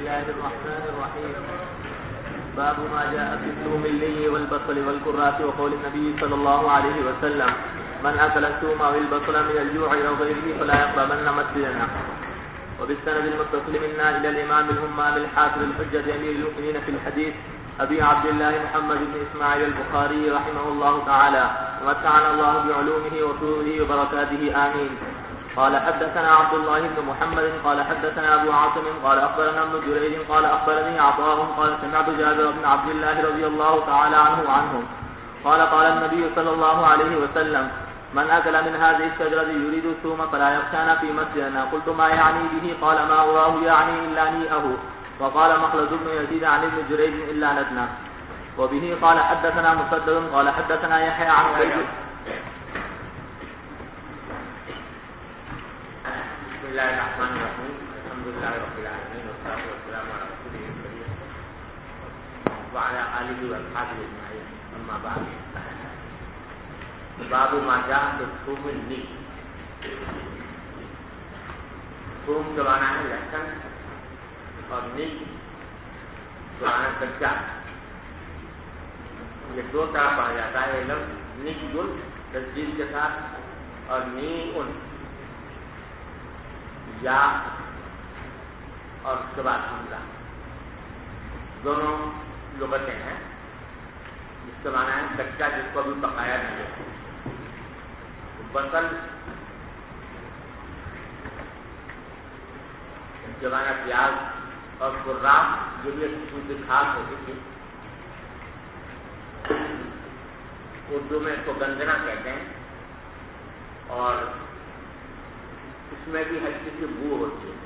الله الرحمن الرحيم. باب ما جاء في الثوم اللي والبصل والكراث وقول النبي صلى الله عليه وسلم من أكل الثوم أو البصل من الجوع أو غيره فلا يقربن مسجدنا. وبالسند المتصل منا إلى الإمام الهمام الحافظ الحجة أمير المؤمنين في الحديث أبي عبد الله محمد بن إسماعيل البخاري رحمه الله تعالى ومتعنا الله بعلومه وسروره وبركاته آمين. قال حدثنا عبد الله بن محمد قال حدثنا أبو عاصم قال أخبرنا ابن جريج قال أخبرني عطاء قال سمعت جابر بن عبد الله رضي الله تعالى عنهم قال قال النبي صلى الله عليه وسلم من أكل من هذه الشجرة يريد الثوم فلا يخشانا في مسجدنا. قلت ما يعني به؟ قال ما أراه يعني إلا نيئه. وقال مخلد بن يزيد عن ابن جريج إلا ندنا. وبه قال حدثنا مسدد قال حدثنا يحيى عن عبيد. بسم الله الرحمن الرحيم. الحمد لله رب العالمين والصلاة والسلام على رسوله الكريم وعلى آله وأصحابه أجمعين. أما بعد. باب ما جاء في الثوم الني. ثوم کے معنی ہے لہسن اور نی کے معنی کچا. یہ دو طرح پڑھا جاتا ہے لفظ نی گل تسجیل کے ساتھ اور نی ان یا اور اس کے بعد حمزہ دونوں لغتیں ہیں. جس کے معنی ہے کچا جس کو بھی پکایا نہیں ہے. بصل کے معنی پیاز اور قرآن جو بھی ایک قسم کی کھاد ہوتی تھی. اردو میں اس کو گندنا کہتے ہیں اور اس میں بھی ہلکی سی بو ہوتی ہے.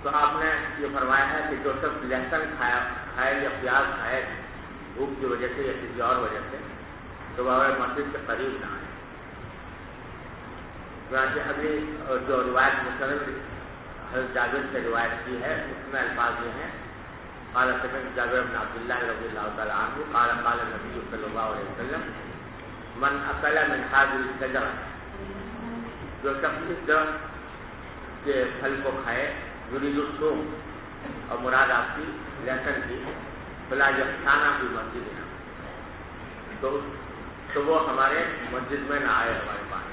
تو آپ نے یہ فرمایا ہے کہ جو سب لہسن کھائے یا پیاز کھائے بھوک کی وجہ سے یا کسی اور وجہ سے تو وہ مسجد کے قریب نہ آئے. چنانچہ ابھی جو روایت مسند حضرت جابر سے روایت کی ہے اس میں الفاظ یہ ہیں قال سمعت جابر بن عبد الله رضي الله تعالى عنه قال قال النبي صلى الله عليه وسلم من اکل من هذه الشجرة جو شخص اس درخت کے پھل کو کھائے یرید الثوم اور مراد آپ کی لہسن کی فلا یخشانا فی مسجدنا تو وہ ہمارے مسجد میں نہ آئے ہمارے پاس.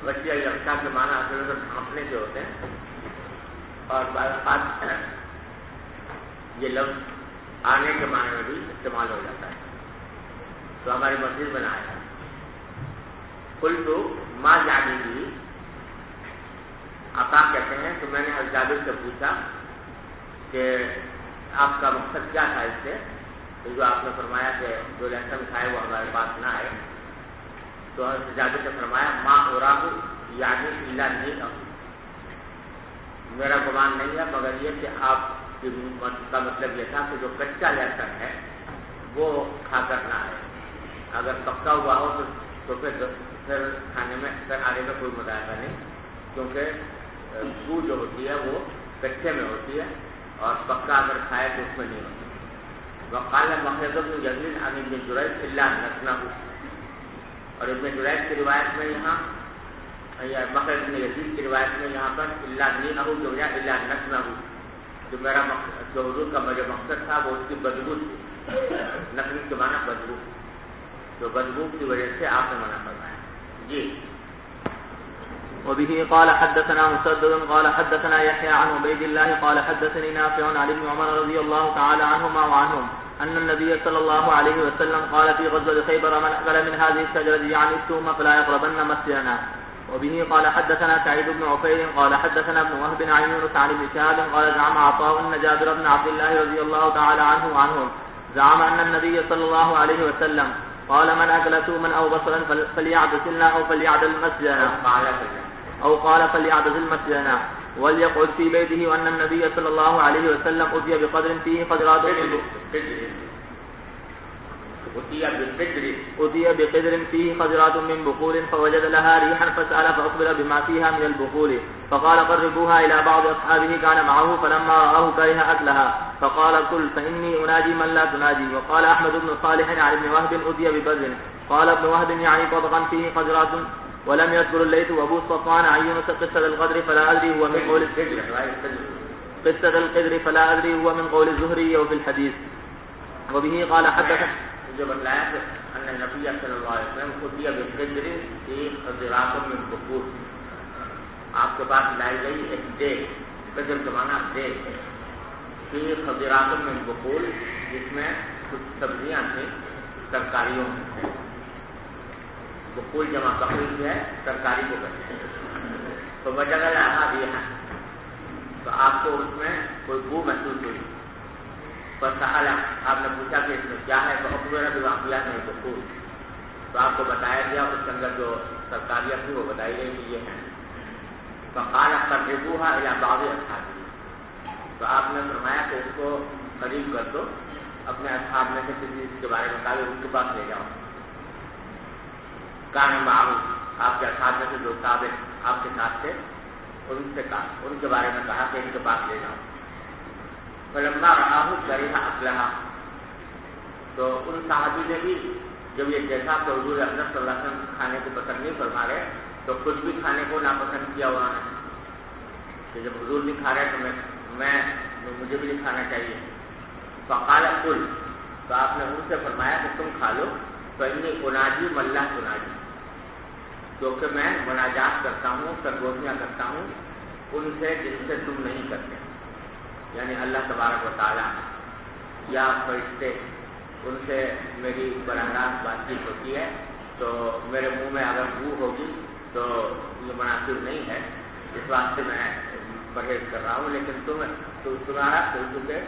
بچے یخشا کے معنی اصل میں ڈھانپنے کے ہوتے ہیں اور بعض یہ لفظ آنے کے معنی میں بھی استعمال ہو جاتا ہے. تو ہماری مسجد میں نہ آئے. قلت ما جانی بھی عطا کہتے ہیں تو میں نے حضرت جابر سے پوچھا کہ آپ کا مقصد کیا تھا اس سے. تو جو آپ نے فرمایا کہ جو لہسن کھائے وہ ہمارے پاس نہ آئے تو حضرت جابر سے فرمایا ما اوراہ یعنی الا نہیں. میرا گمان نہیں ہے مگر یہ کہ آپ کا مطلب یہ تھا کہ جو کچا لہسن ہے وہ کھا کر نہ آئے. اگر پکا ہوا ہو تو پھر کھانے میں آنے میں کوئی مذائقہ نہیں کیونکہ بو جو ہوتی ہے وہ کچے میں ہوتی ہے اور پکا اگر کھائے تو اس میں نہیں ہوتی. وقال مخلد بن یزید عن ابن جریج الا نسنہ. اور ابن جریج کی روایت میں یہاں مخلد بن یزید کی روایت میں یہاں پر الا نیہ جو ہے الا نسنہ جو میرا جو حضور کا مجھے مقصد تھا وہ اس کی بدبو تھی. نقل کے معنی بدبو جو بدبو کی وجہ سے آپ نے منع فرمایا. جی. وبه قال حدثنا مسدد قال حدثنا يحيى عن عبيد الله قال حدثني نافع عن ابن عمر رضي الله تعالى عنهما وعنهم أن النبي صلى الله عليه وسلم قال في غزوة خيبر من أكل من هذه الشجرة يعني الثوم فلا يقربن مسجدنا. وبه قال حدثنا سعيد بن عفير قال حدثنا ابن وهب عن يونس عن ابن شهاب قال زعم عطاء أن جابر بن عبد الله رضي الله تعالى عنه وعنهم زعم أن النبي صلى الله عليه وسلم قال من أكل ثوما أو بصلا فليعتزلنا أو فليعتزل مسجدنا أو قال فليعتزل مسجدنا وليقعد في بيته. وأن النبي صلى الله عليه وسلم أتي بقدر فيه قدرات من بخور فوجد لها ريحا فسأل فأخبر بما فيها من البخور فقال قربوها إلى بعض أصحابه كان معه فلما رآه كره أكلها فقال كل فإني أناجي من لا تناجي. وقال أحمد بن صالح عن ابن وهب أتي ببذل قال ابن وهب يعني طبقا فيه قدرات ولم يذكر الليث وابو صفوان عن يونس قصة القدر فلا أدري هو من قول قصة القدر فلا أدري هو من قول الزهري وفي الحديث. وبه قال حدثنا جو بتلایا کہ ان نبی صلی اللہ علیہ وسلم خودیہ بالقدر کی خضرات من بخور، آپ کے پاس لائی گئی ایک دیگ، قدر کے معنی دیگ کی خضرات من بخور، جس میں کچھ سبزیاں تھیں ترکاریوں میں، بخور جمع بخور ہے ترکاری کو کہتے ہیں، تو وجہ لہا بھی ہے تو آپ کو اس میں کوئی بو محسوس ہوئی، فسأل آپ نے پوچھا کہ اس میں کیا ہے، تو اخبر بواقعات میں بخور، تو آپ کو بتایا گیا اس کے اندر جو ترکاریاں تھیں وہ بتائی گئی کہ یہ ہیں، فقال قربوها الى بعض اصحابہ، تو آپ نے فرمایا کہ اس کو قریب کر دو اپنے اصحاب میں سے کسی اس کے بارے میں کہا ان کے پاس لے جاؤ، کان معروف آپ کے اصحاب میں سے جو صحابہ آپ کے ساتھ تھے ان سے کہا، ان کے بارے میں کہا کہ ان کے پاس لے جاؤ، فلما رآہ کریہ اکلہا، تو ان صحابی نے بھی جب یہ دیکھا کہ حضور اکرم صلی اللہ علیہ وسلم کھانے کو پسند نہیں فرما رہے تو خود بھی کھانے کو ناپسند کیا انہوں نے کہ جب حضور نہیں کھا رہے تو مجھے بھی نہیں کھانا چاہیے، فقال کل، تو آپ نے ان سے فرمایا کہ تم کھا لو، فإنی اناجی من لا تناجی، کیونکہ میں مناجات کرتا ہوں، سرگوشیاں کرتا ہوں ان سے جن سے تم نہیں کرتے، یعنی اللہ تبارک و تعالیٰ یا فرشتے، ان سے میری براہ راست بات چیت ہوتی ہے، تو میرے منہ میں اگر بو ہوگی تو یہ مناسب نہیں ہے، اس واسطے میں پرہیز کر رہا ہوں، لیکن تمہارا چونکہ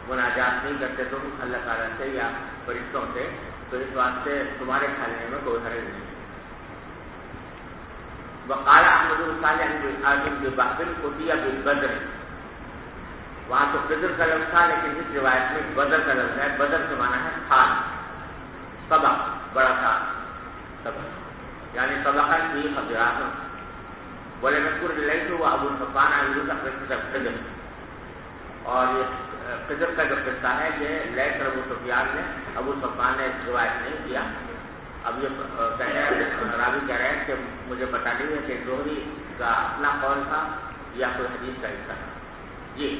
مناجات نہیں کرتے تم اللہ تعالیٰ سے یا فرشتوں سے، تو اس واسطے تمہارے کھانے میں کوئی حرج نہیں۔ وقال احمد صالح بن قطیہ بالبدر، وہاں تو بدر کا لفظ تھا لیکن اس روایت میں بدر کا لفظ ہے، بدر کے معنی ہے تھال، سبق، بڑا تھال، سبق یعنی سبق کی خضرات، بولے مذکور لیث و ابو صفوان عن یونس قصۃ القدر، اور یہ قدر کا جو قصہ ہے یہ لیث اور ابو سفیان نے، ابو صفوان نے روایت نہیں کیا، اب یہ راوی کہہ رہے ہیں کہ مجھے پتہ نہیں ہے کہ زہری کا اپنا قول تھا یا کوئی حدیث کا حصہ تھا۔ جی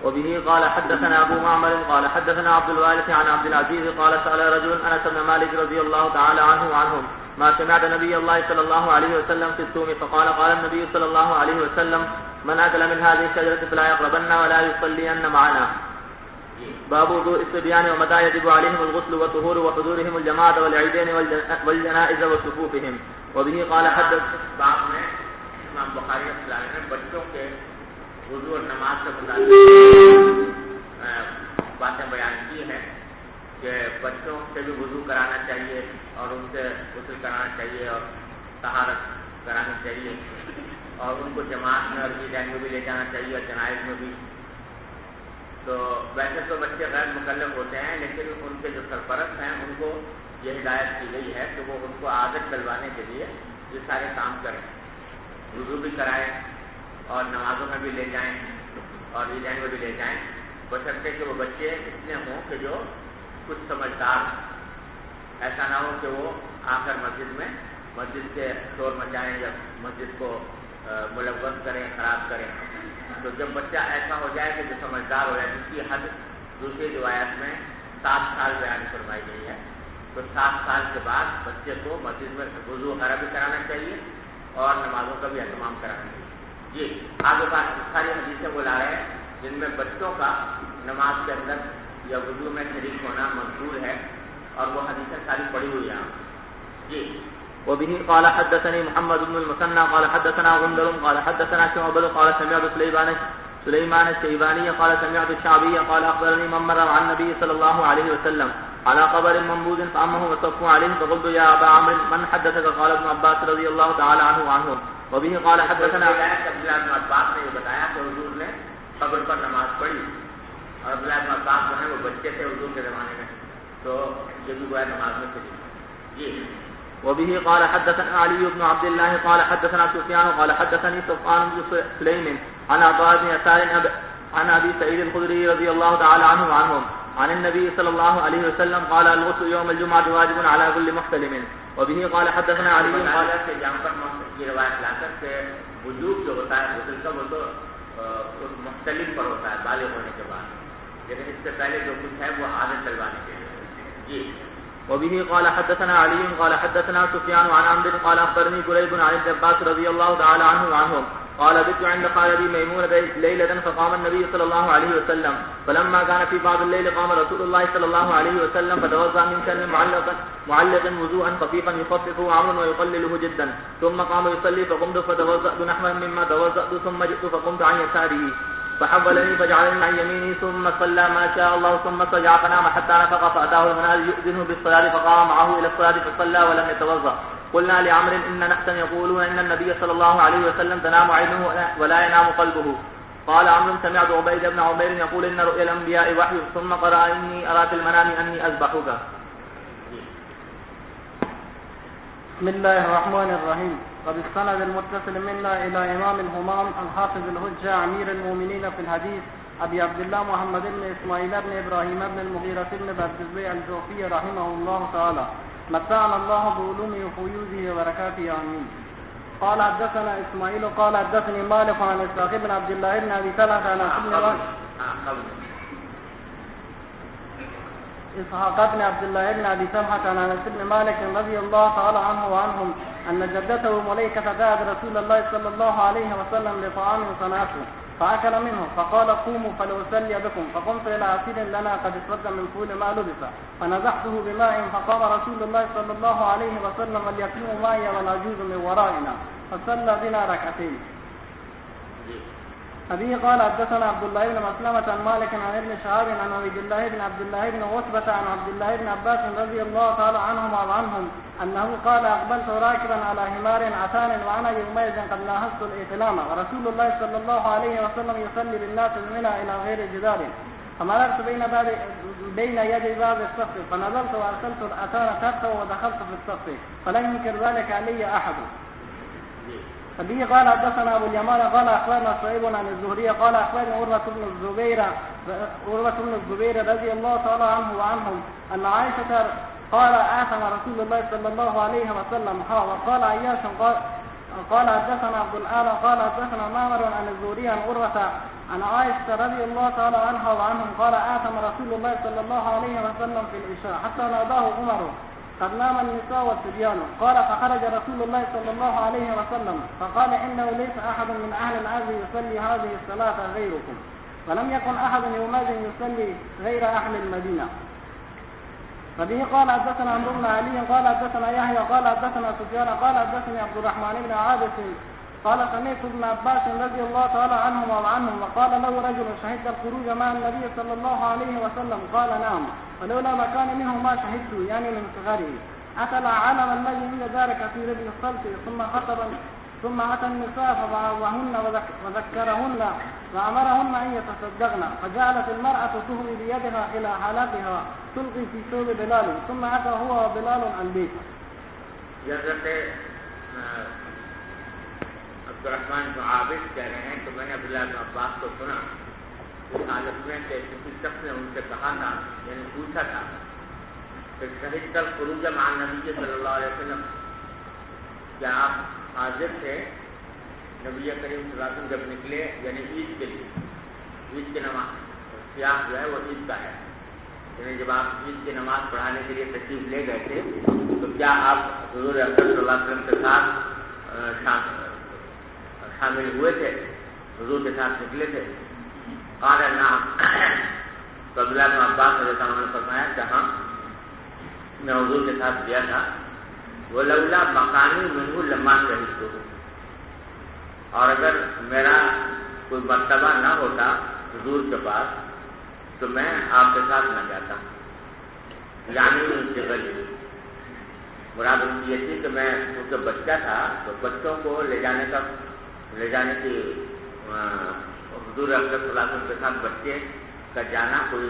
وبه قال حدثنا ابو معمر قال حدثنا عبد الوارث عن عبد العزيز قال سأل رجل انس بن مالك رضي الله تعالى عنه وعنهم ما سمعت نبي الله صلى الله عليه وسلم في الصوم، فقال قال النبي صلى الله عليه وسلم من اكل من هذه الشجرة فلا يقربن ولا يصلين معنا۔ باب وضوء الصبيان ومتى يجب عليهم الغسل والطهور وحضورهم الجماعة والعيدين والجنائز وصفوفهم۔ وبه قال حدث باب میں امام بخاری رحمۃ اللہ علیہ نے بچوں کے وضو اور نماز سے متعلق باتیں بیان کی ہیں کہ بچوں سے بھی وضو کرانا چاہیے اور ان سے غسل کرانا چاہیے اور طہارت کرانی چاہیے، اور ان کو جماعت میں اور عیدین میں بھی لے جانا چاہیے اور جنائز میں بھی۔ تو ویسے تو بچے غیر مکلف ہوتے ہیں لیکن ان کے جو سرپرست ہیں ان کو یہ ہدایت کی گئی ہے کہ وہ ان کو عادت ڈلوانے کے لیے یہ سارے کام کریں، وضو بھی کرائیں اور نمازوں میں بھی لے جائیں اور عیدین میں بھی لے جائیں، بشرطے کہ وہ بچے اتنے ہوں کہ جو کچھ سمجھدار، ایسا نہ ہو کہ وہ آ کر مسجد کے شور مچائیں یا مسجد کو ملوث کریں، خراب کریں۔ تو جب بچہ ایسا ہو جائے کہ جو سمجھدار ہو جائے، جس کی حد دوسری روایت میں 7 سال بیان فرمائی گئی ہے، تو 7 سال کے بعد بچے کو مسجد میں وضو وغیرہ بھی کرانا چاہیے اور نمازوں کا بھی اہتمام کرانا چاہیے۔ جی آگے بات ساری حدیثیں بلا رہے ہیں جن میں بچوں کا نماز کے اندر یا وضو میں شریک ہونا منظور ہے، اور وہ حدیثیں ساری پڑھی ہوئی ہیں۔ جی وبه قال حدثني محمد بن المثنى قال حدثنا غندر قال حدثنا شعبة قال سمعت سليمان الشيباني قال سمعت الشعبي قال اخبرني من مر عن النبي صلى الله عليه وسلم على قبر منبوذ فامه وصفوا عليه فقلت يا ابا عمرو من حدثك؟ قال ابن عباس رضي الله تعالى عنه وعنهم۔ وبه قال حدثنا عبداللہ بن عباس نے یہ بتایا کہ حضور نے قبر پر نماز پڑھی، اور عبداللہ بن عباس جو ہے وہ بچے تھے حضور کے زمانے میں، تو یہ بھی وہ نماز میں چلی۔ جی وبه قال حدثنا علي بن عبد الله قال حدثنا سفيان قال حدثني صفوان بن سليم عن عطاء بن يسار عن ابي سعيد الخدري رضي الله تعالى عنه وعنهم عن النبي صلى الله عليه وسلم قال الغسل يوم الجمعة واجب على كل محتلم. وبه قال حدثنا علي قال کہ جہاں پر یہ روایت لا کر کہ وجوب جو ہوتا ہے غسل کا وہ تو مختلف پر ہوتا ہے بالغ ہونے کے بعد، لیکن اس سے پہلے جو کچھ ہے وہ عادت ڈلوانے کے لیے. جی. وبه قال حدثنا علي قال حدثنا سفيان عن عمرو قال اخبرني قريب عن ابن عباس رضي الله تعالى عنه وعنهم قال بت عند خالتي ميمونة ليلة فقام النبي صلى الله عليه وسلم فلما كان في بعض الليل قام رسول الله صلى الله عليه وسلم فتوضأ من كلم معلق وضوءا خفيفا يخففه عمرو ويقلله جدا ثم قام يصلي فقمت فتوضأت نحوا مما توضأت ثم جئت فقمت عن يساره فحولني فجعلني عن يميني ثم صلى ما شاء الله ثم صجع فنام حتى نفق فأتاه المنادي يؤذنه بالصلاة فقام معه إلى الصلاة فصلى ولم يتوضأ. قلنا لعمر إن نحسا يقولون إن النبي صلى الله عليه وسلم تنام عينه ولا ينام قلبه. قال عمرو سمعت عبيد بن عمير يقول إن رؤيا الأنبياء وحي ثم قرأ إني أرى في المنام أني أذبحك. بسم الله الرحمن الرحيم. وبالسند المتصل منا إلى إمام الهمام الحافظ الحجة أمير المؤمنين في الحديث أبي عبد الله محمد بن إسماعيل بن إبراهيم بن المغيرة بن بردزبي الجوفي رحمه الله تعالى متعنا الله بعلومه وفيوزه وبركاته آمين. قال حدثنا إسماعيل قال حدثني مالك عن إسحاق بن عبد الله بن أبي طلحة عن إسحاق بن عبد الله بن أبي طلحة عن أنس بن مالك رضي الله تعالى عنه وعنهم أن جدته مليكة دعت رسول الله صلى الله عليه وسلم لطعام صنعته فأكل منه فقال قوموا فلأصلي بكم فقمت إلى عصير لنا قد اسود من طول ما لبس فنزحته بماء فقام رسول الله صلى الله عليه وسلم واليتيم معي والعجوز من ورائنا فصلى بنا ركعتين. أبي قال حدثنا عبد الله بن مسلمة عن مالك عن ابن شهاب عن عبد الله بن عتبة عن عبد الله بن عباس رضي الله تعالى عنهما وعنهم أنه قال أقبلت راكبا على حمار عتان وأنا يومئذ قد ناهزت الإحلام ورسول الله صلى الله عليه وسلم يصلي بالناس بمنى إلى غير جدار فمررت بين يدي باب الصف فنزلت وأرسلت الأتان تحته ودخلت في الصف فلم ينكر ذلك علي أحد. أبي قال حدثنا أبو اليمان قال أخبرنا صعيب عن الزهري قال أخبرني عروة بن الزبير رضي الله تعالى عنه وعنهم أن عائشة قال آثم رسول الله صلى الله عليه وسلم وقال عياش قال حدثنا عبد الأعلى قال حدثنا معمر عن الزهري عن عروة عن عائشة رضي الله تعالى عنها وعنهم قال آثم رسول الله صلى الله عليه وسلم في العشاء حتى ناداه عمر قد نام النساء والصبيان قال فخرج رسول الله صلى الله عليه وسلم فقال إنه ليس أحد من أهل الأرض يصلي هذه الصلاة غيركم ولم يكن أحد يومئذ يصلي غير أهل المدينة. فبه قال حدثنا عمرو بن علي قال حدثنا يحيى قال حدثنا سفيان قال حدثني عبد الرحمن بن عابس قال سمعت ابن عباس رضي الله تعالى عنهما وعنهم وقال له رجل شهدت الخروج مع النبي صلى الله عليه وسلم قال نعم ولولا ما كان منه ما شهدت يعني من صغره أتلا علم الذي عند ذلك كثير بن الصلت ثم أتى النساء فبعوهن وذكرهن وأمرهن أن يتصدقن فجعلت المرأة تهوي بيدها إلى حلقها تلقي في ثوب بلال ثم أتى هو وبلال البيت. عبدالرحمن بن عابس کہہ رہے ہیں کہ میں نے عبداللہ بن عباس کو سنا اس حالت میں کہ کسی شخص نے ان سے کہا تھا یعنی پوچھا تھا کہ شہید الخروج مع النبی صلی اللہ علیہ وسلم کیا آپ حاضر تھے نبی کریم صلی اللہ علیہ وسلم جب نکلے یعنی عید کے لیے عید کی نماز سیاق جو ہے وہ عید کا ہے یعنی جب آپ عید کی نماز پڑھانے کے لیے تشریف لے گئے تھے تو کیا آپ حضور اکرم صلی اللہ علیہ وسلم کے ساتھ شامل ہوئے تھے حضور کے ساتھ نکلے تھے؟ قال نعم. تو عبداللہ بن عباس رضی اللہ عنہ نے فرمایا کہ ہاں میں حضور کے ساتھ گیا تھا ولولا مکانی منہ لما شہدت اور اگر میرا کوئی مرتبہ نہ ہوتا حضور کے پاس تو میں آپ کے ساتھ نہ جاتا. یعنی ان سے غلی مراد ان کی یہ تھی کہ میں کیونکہ بچہ تھا تو بچوں کو لے جانے کی حضور اکرم صلی اللہ علیہ وسلم کے ساتھ بچے کا جانا کوئی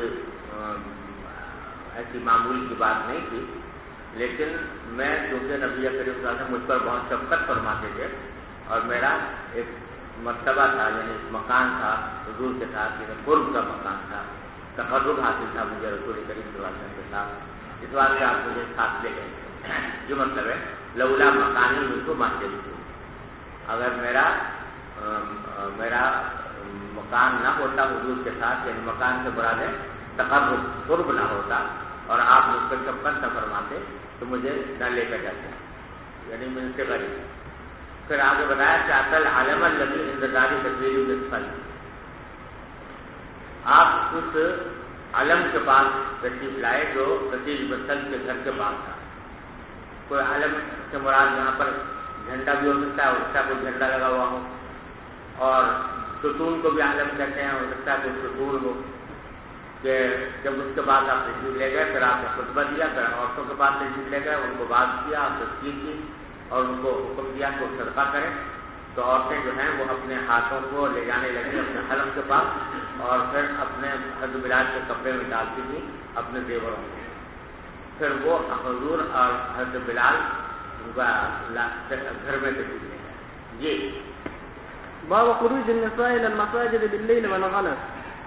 ایسی معمولی کی بات نہیں تھی. لیکن میں چونکہ نبی کریم صلی اللہ علیہ وسلم مجھ پر بہت شفقت فرماتے تھے اور میرا ایک مرتبہ تھا یعنی ایک مکان تھا حضور کے ساتھ یعنی قرب کا مکان تھا تقرب حاصل تھا مجھے رسول کریم صلی اللہ علیہ وسلم کے ساتھ، اس واسطے آپ مجھے ساتھ لے گئے. جو مطلب ہے لولا مکانی مجھ کو مسجد تھی، اگر میرا مکان نہ ہوتا حضور کے ساتھ، یعنی مکان سے مراد ہے تقرب قرب نہ ہوتا اور آپ مجھ پر چپن نہ فرماتے تو مجھے نہ لے کر جاتے، یعنی مجھ سے غریب. پھر آگے بتایا کہ اصل عالم الذی انتظاری تصویر الفل، آپ اس علم کے پاس تشریف لائے جو تصویر بسل کے گھر کے پاس تھا. کوئی علم سے مراد یہاں پر جھنڈا بھی ہو سکتا ہے، ہو سکتا ہے کوئی جھنڈا لگا ہوا ہو، اور ستون کو بھی علم کہتے ہیں، ہو سکتا ہے کوئی ستون ہو. کہ جب اس کے بعد آپ تشریف لے گئے پھر آپ نے خطبہ دیا، پھر عورتوں کے پاس تشریف لے گئے، ان کو بات کیا، تسکین کی اور ان کو حکم دیا کہ وہ صدقہ کریں. تو عورتیں جو ہیں وہ اپنے ہاتھوں کو لے جانے لگی اپنے حلم کے پاس اور پھر اپنے حضرت بلال کے کپڑے میں ڈالتی تھی اپنے زیوروں میں. پھر وہ حضور اور حضرت بلال گھر میں تشریف لے گئے. جی باب خروج النساء الى المساجد بالليل والغلس.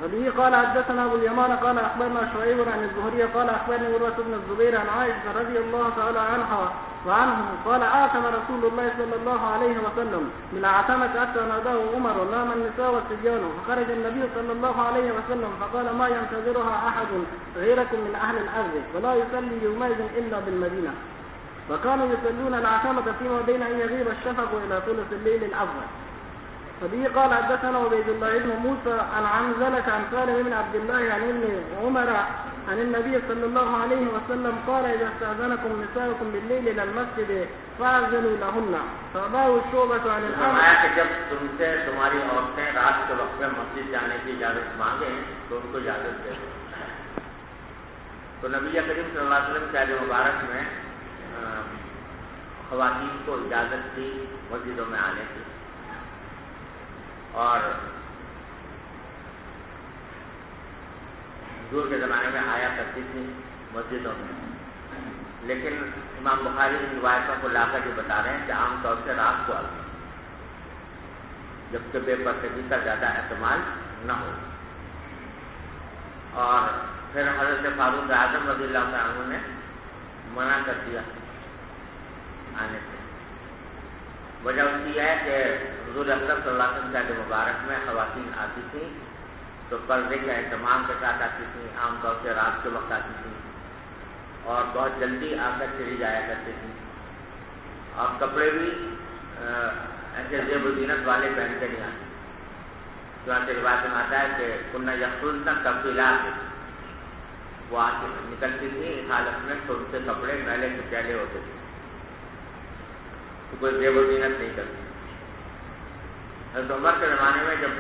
وبه قال حدثنا ابو اليمان قال اخبرنا شعيب عن الزهري قال اخبرني عروة بن الزبير عن عائشة رضي الله تعالى عنها وعنهم قال آتم رسول الله صلى الله عليه وسلم من عتمة حتى ناداه عمر نام النساء والصبيان، فخرج النبي صلى الله عليه وسلم فقال ما ينتظرها احد غيركم من اهل الارض ولا يصلي يومئذ الا بالمدينة. وكانوا يصلون العتمة فيما بين ان يغيب الشفق الى ثلث الليل الاول. فبه قال حدثنا عبيد الله بن موسى عن عنزلة عن سالم بن عبد الله عن ابن عمر عن النبي صلى الله عليه وسلم قال إذا استأذنكم نساؤكم بالليل إلى المسجد فأذنوا لهن فأباه الشعبة عن الأمر. کہ جب تم سے تمہاری عورتیں رات کے وقت میں مسجد جانے کی اجازت مانگیں تو ان کو اجازت دے دو. تو نبی کریم صلی اللہ علیہ وسلم کے عہد مبارک میں خواتین کو اجازت تھی مسجدوں میں آنے کی، اور حضور کے زمانے میں آیا کرتی تھی مسجدوں میں. لیکن امام بخاری ان روایتوں کو لا کر یہ بتا رہے ہیں کہ عام طور سے رات کو آتی، جبکہ بے پردگی کا زیادہ احتمال نہ ہو. اور پھر حضرت فاروق اعظم رضی اللہ تعالیٰ عنہ نے منع کر دیا آنے سے. وجہ اس کی ہے کہ حضور اکرم صلی اللہ علیہ وسلم کے عہد مبارک میں خواتین آتی تھیں تو پردے کے اہتمام کے ساتھ آتی تھیں، عام طور سے رات کے وقت آتی تھیں اور بہت جلدی آ کر چلی جایا کرتی تھیں، اور کپڑے بھی ایسے زیب و زینت والے پہن کے نہیں آتے. چنانچہ روایت میں آتا ہے کہ کنہ یخرجن تفصیلات، وہ آتی نکلتی تھی اس حالت میں تو ان سے کپڑے میلے کچیلے ہوتے تھے، کوئی زیب و زینت نہیں کرتی. حضرت عمر کے زمانے میں جب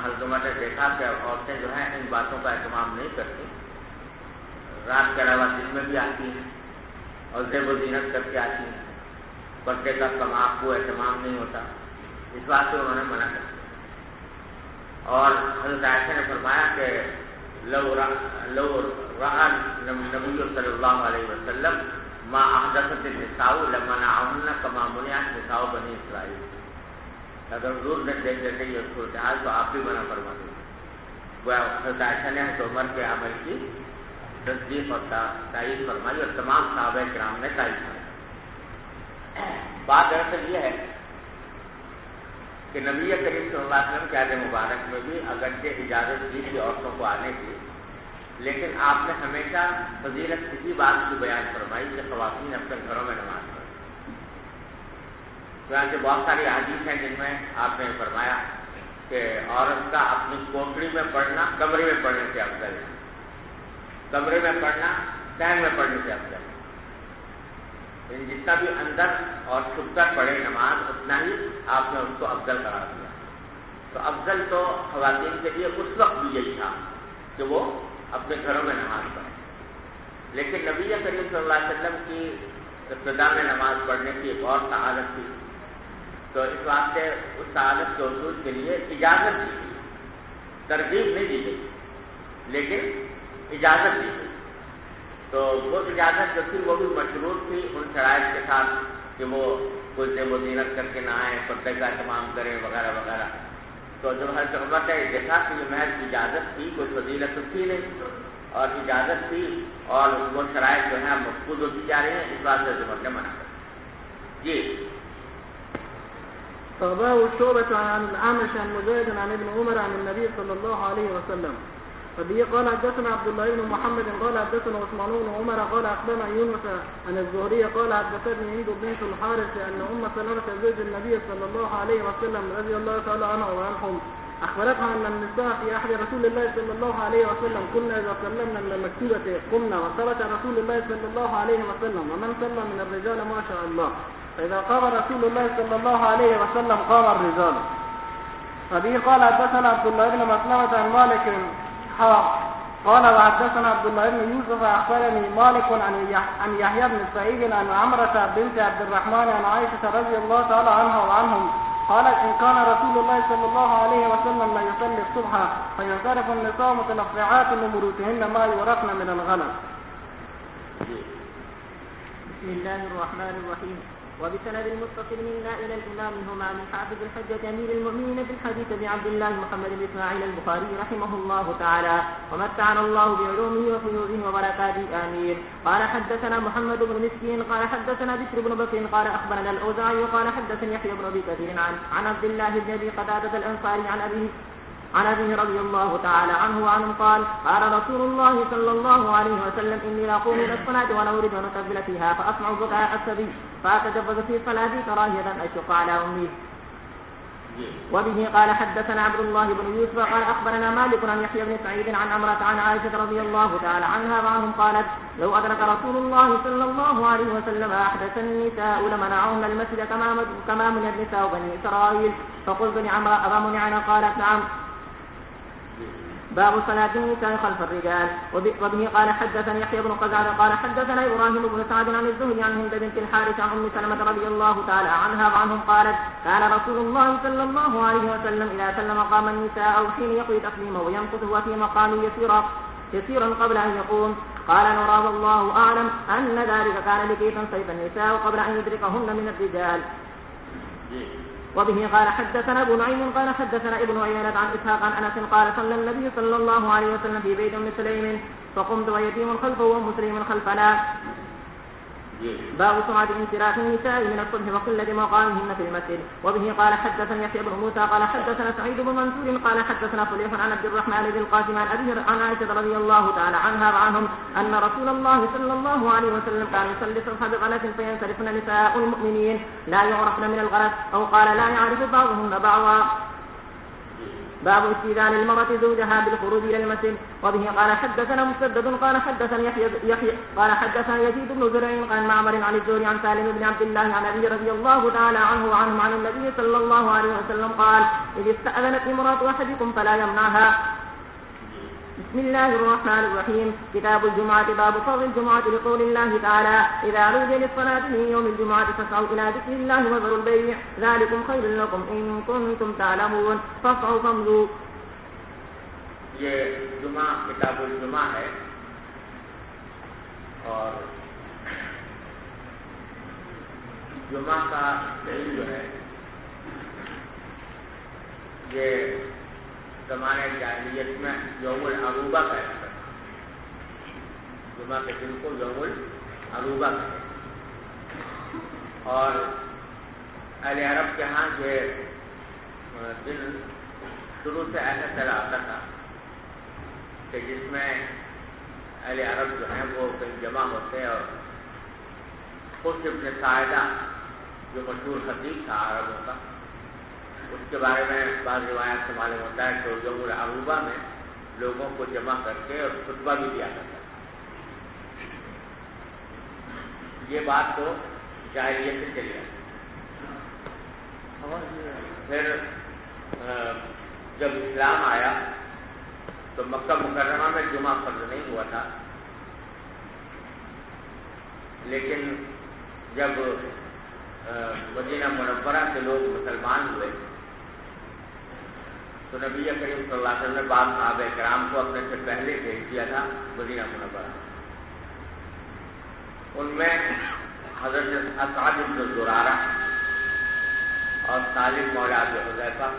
حضرت عمر نے دیکھا کہ عورتیں جو ہیں ان باتوں کا اہتمام نہیں کرتی، رات کے علاوہ دن میں بھی آتی ہیں اور زیب و زینت کر کے آتی ہیں، پردے کا کماپ کو اہتمام نہیں ہوتا، اس بات سے انہوں نے منع کر دیا. اور حضرت عائشہ نے فرمایا کہ لو رأى نبی صلی اللہ علیہ وسلم ما احدثت النساء لمنعهن كما منعت نساء بنی اسرائیل. اگر حضور نے دیکھ لیتے یہ صورتحال تو آپ بھی منع فرما دیں. وہ حضرت عائشہ نے حضرت عمر کے عمل کی تصدیق اور تائید فرمائی اور تمام صحابہ کرام نے تائید فرمائی. بات دراصل یہ ہے کہ نبی کریم صلی اللہ علیہ وسلم کے عہد مبارک میں بھی اگرچہ اجازت دی تھی عورتوں کو آنے کی، لیکن آپ نے ہمیشہ فضیلت کسی بات کی بیان فرمائی کہ خواتین اپنے گھروں میں نماز پڑھیں. چنانچہ بہت ساری احادیث ہیں جن میں آپ نے فرمایا کہ عورت کا اپنی کوٹڑی میں پڑھنا کمرے میں پڑھنے سے افضل ہے، کمرے میں پڑھنا صحن میں پڑھنے سے افضل ہے. جتنا بھی اندر اور چھپ کر پڑھے نماز اتنا ہی آپ نے اس کو افضل قرار دیا. تو افضل تو خواتین کے لیے اس وقت بھی یہی تھا کہ وہ اپنے گھروں میں نماز پڑھیں. لیکن نبی کریم صلی اللہ علیہ وسلم کی ابتدا میں نماز پڑھنے کی ایک اور سعادت تھی، تو اس واسطے اس سعادت کے حصول کے لیے اجازت دی گئی، ترغیب نہیں دی گئی لیکن اجازت دی گئی. تو وہ اجازت جو تھی وہ بھی مشروط تھی ان شرائط کے ساتھ کہ وہ کوئی زیب و زینت کر کے نہ آئیں، پردے کا اہتمام کریں وغیرہ وغیرہ. تو جب حضرت عمر نے دیکھا کہ یہ محض اجازت تھی، کوئی فضیلت تھی نہیں، اور اجازت تھی اور وہ شرائط جو ہیں مفقود ہوتی جا رہی ہیں، اس بات سے عمر نے منع کر جی. رواه شعبة عن الأعمش عن مجاهد عن ابن عمر عن النبي صلى الله عليه وسلم. فبه قال حدثنا عبد الله بن محمد قال حدثنا عثمان بن عمر قال أخبرنا يونس عن الزهري قال حدثتني هند بنت الحارث أن أم سلمة زوج النبي صلى الله عليه وسلم رضي الله تعالى عنها وعنهم أخبرتها أن النساء في عهد رسول الله صلى الله عليه وسلم كنا إذا سلمنا من المكتوبة قمنا وثبت رسول الله صلى الله عليه وسلم ومن سلم من الرجال ما شاء الله فإذا قام رسول الله صلى الله عليه وسلم قام الرجال. فبه قال حدثنا عبد الله بن مسلمة عن مالك قال وحدثنا عبد الله بن يوسف أخبرني مالك عن يحيى بن سعيد عن عمرة بنت عبد الرحمن عن عائشة رضي الله تعالى عنها وعنهم قالت إن كان رسول الله صلى الله عليه وسلم لا يصلي الصبح فينصرف النساء متلفعات لمروتهن ما يورقن من الغنم. بسم الله الرحمن الرحيم. وبسند المتصل منا إلى الإمام الهمام الحافظ الحجة أمير المؤمنين في الحديث بعبد الله محمد بن إسماعيل البخاري رحمه الله تعالى ومتعنا الله بعلومه وفيوزه وبركاته آمين. قال حدثنا محمد بن مسكين قال حدثنا بشر بن بكر قال أخبرنا الأوزاعي قال حدثني يحيى بن أبي كثير عن عبد الله بن أبي قتادة الأنصاري عن أبيه رضي الله تعالى عنه وعنه قال قال رسول الله صلى الله عليه وسلم إني لأقوم إلى الصلاة ولا أريد أن أكبل فيها فأسمع بكاء الصبي فأتجبز في صلاتي كراهية أن أشق على أمي. وبه قال حدثنا عبد الله بن يوسف قال أخبرنا مالك عن يحيى بن سعيد عن عمرة عن عائشة رضي الله تعالى عنها وعنهم قالت لو أدرك رسول الله صلى الله عليه وسلم أحدث النساء لمنعهن المسجد كما من النساء بني إسرائيل فقلت لعمرة أبا منعنا قالت نعم. باب صلاة النساء خلف الرجال. وبه قال حدثنا يحيى بن قزعة قال حدثنا إبراهيم بن سعد عن الزهري عن هند بنت الحارث عن أم سلمة رضي الله تعالى عنها وعنهم قالت كان رسول الله صلى الله عليه وسلم إذا سلم قام النساء أو حين يقضي تسليمه ويمكث هو في مقام يسيرا قبل أن يقوم. قال نرى والله أعلم أن ذلك كان لكي تنصرف النساء قبل أن يدركهن من الرجال. وبه قال حدثنا ابو نعيم قال حدثنا ابن عيينة عن إسحاق عن أنس قال صلى النبي صلى الله عليه وسلم في بيت أم سليم فقمت ويتيم خلفه ومسلم خلفنا. باب سرعة انصراف النساء من الصبح وقلة مقامهن في المسجد. وبه قال حدثنا يحيى بن موسى قال حدثنا سعيد بن منصور قال حدثنا صليح عن عبد الرحمن بن القاسم عن أبيه عن عائشة رضي الله تعالى عنها وعنهم أن رسول الله صلى الله عليه وسلم كان يصلي الصبح بغلس فينصرفن نساء المؤمنين لا يعرفن من الغلس أو قال لا يعرف بعضهن بعضا. باب استئذان المرأة زوجها بالخروج إلى المسجد. وبه قال حدثنا مسدد قال حدثنا يحيى قال حدثنا يزيد بن زرع عن معمر عن الزهري عن سالم بن عبد الله عن أبي رضي الله تعالى عنه وعنهم عن النبي صلى الله عليه وسلم قال إذا استأذنت امرأة أحدكم فلا يمنعها. بسم الله الرحمن الرحيم. كتاب الجمعة. باب فضل الجمعة لقول الله تعالى إذا نودي للصلاة من يوم الجمعة فاسعوا إلى ذكر الله وذروا البيع ذلكم خير لكم إن كنتم تعلمون فاسعوا فامضوا. یہ جمعہ کتاب الجمعہ ہے اور جمعہ کا دن جو ہے یہ زمانے جاہلیت میں یوم العروبہ کہا جاتا ہے. جمعہ کے دن کو یوم العروبہ کہتے ہیں اور اہل عرب کے ہاں یہ دن شروع سے ایسا چلا آتا تھا کہ جس میں اہل عرب جو ہیں وہ کہیں جمع ہوتے اور خود ابن ساعدہ جو مشہور خطیب تھا عربوں کا اس کے بارے میں بعض روایات سے معلوم ہوتا ہے کہ یوم العروبہ میں لوگوں کو جمع کر کے اور خطبہ بھی دیا کرتا ہے. یہ بات تو جاہلیت سے چلی آئی. پھر جب اسلام آیا تو مکہ مکرمہ میں جمعہ فرض نہیں ہوا تھا، لیکن جب مدینہ منورہ کے لوگ مسلمان ہوئے تو نبی کریم صلی اللہ علیہ وسلم نے بعض صحابہ کرام کو اپنے سے پہلے بھیج دیا تھا مدینہ منورہ. ان میں حضرت اسعد بن زرارہ اور سالم مولا ابی حذیفہ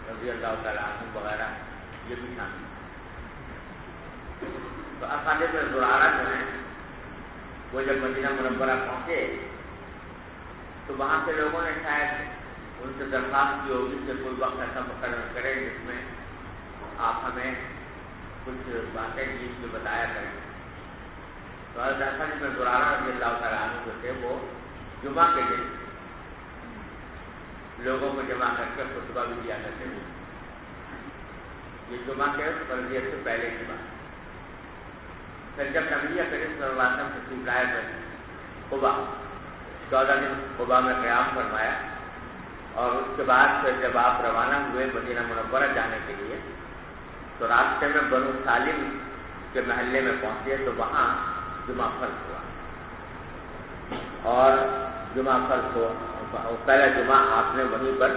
رضی اللہ تعالیٰ عنہ وغیرہ یہ بھی شامل ہیں۔ تو اساتذہ میں زرارہ جو ہیں وہ جب مدینہ منورہ پہنچے تو وہاں کے لوگوں نے شاید ان سے درخواست کی ہوگی کہ کوئی وقت ایسا مقرر کرے جس میں آپ ہمیں کچھ باتیں جیت کے بتایا کریں۔ تو حضرت اساتذہ میں زرارہ رضی اللہ تعالیٰ عنہ جو تھے وہ جمعہ کے دن لوگوں کو جمع کر کے خطبہ بھی دیا کرتے تھے۔ یہ جمعہ کے فرضیت سے پہلے کی بات۔ پھر جب نبی کریم صلی اللہ علیہ وسلم تشریف لائے قبا 14 دن قبا میں قیام فرمایا، اور اس کے بعد پھر جب آپ روانہ ہوئے مدینہ منورہ جانے کے لیے تو راستے میں بنو سالم کے محلے میں پہنچے تو وہاں جمعہ فرض ہوا، اور جمعہ فرض ہوا پہلا جمعہ آپ نے وہیں پر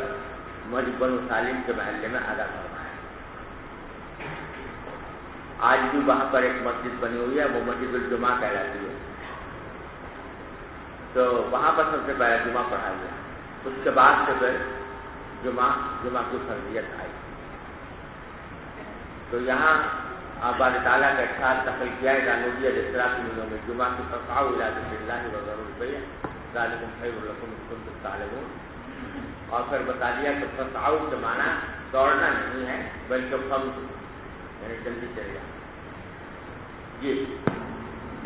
بنو سالم کے محلے میں ادا کروایا۔ آج بھی وہاں پر ایک مسجد بنی ہوئی ہے، وہ مسجد الجمعہ کہلاتی ہے، تو وہاں پر سب سے پہلا جمعہ پڑھا گیا۔ اس کے بعد سے پھر جمعہ کی فرضیت آئی۔ تو یہاں آباد تعالیٰ کا ارشاد دخل کیا ہے جانوبی الاصطلاح کی میں جمعہ کی فسعوا الی ذکر اللہ وذروا البیع ذالکم خیر لکم ان کنتم تعلمون، اور پھر بتا دیا کہ فسعوا کے معنی دوڑنا نہیں ہے بلکہ فمضوا، یعنی جلدی چلے جانا۔ جی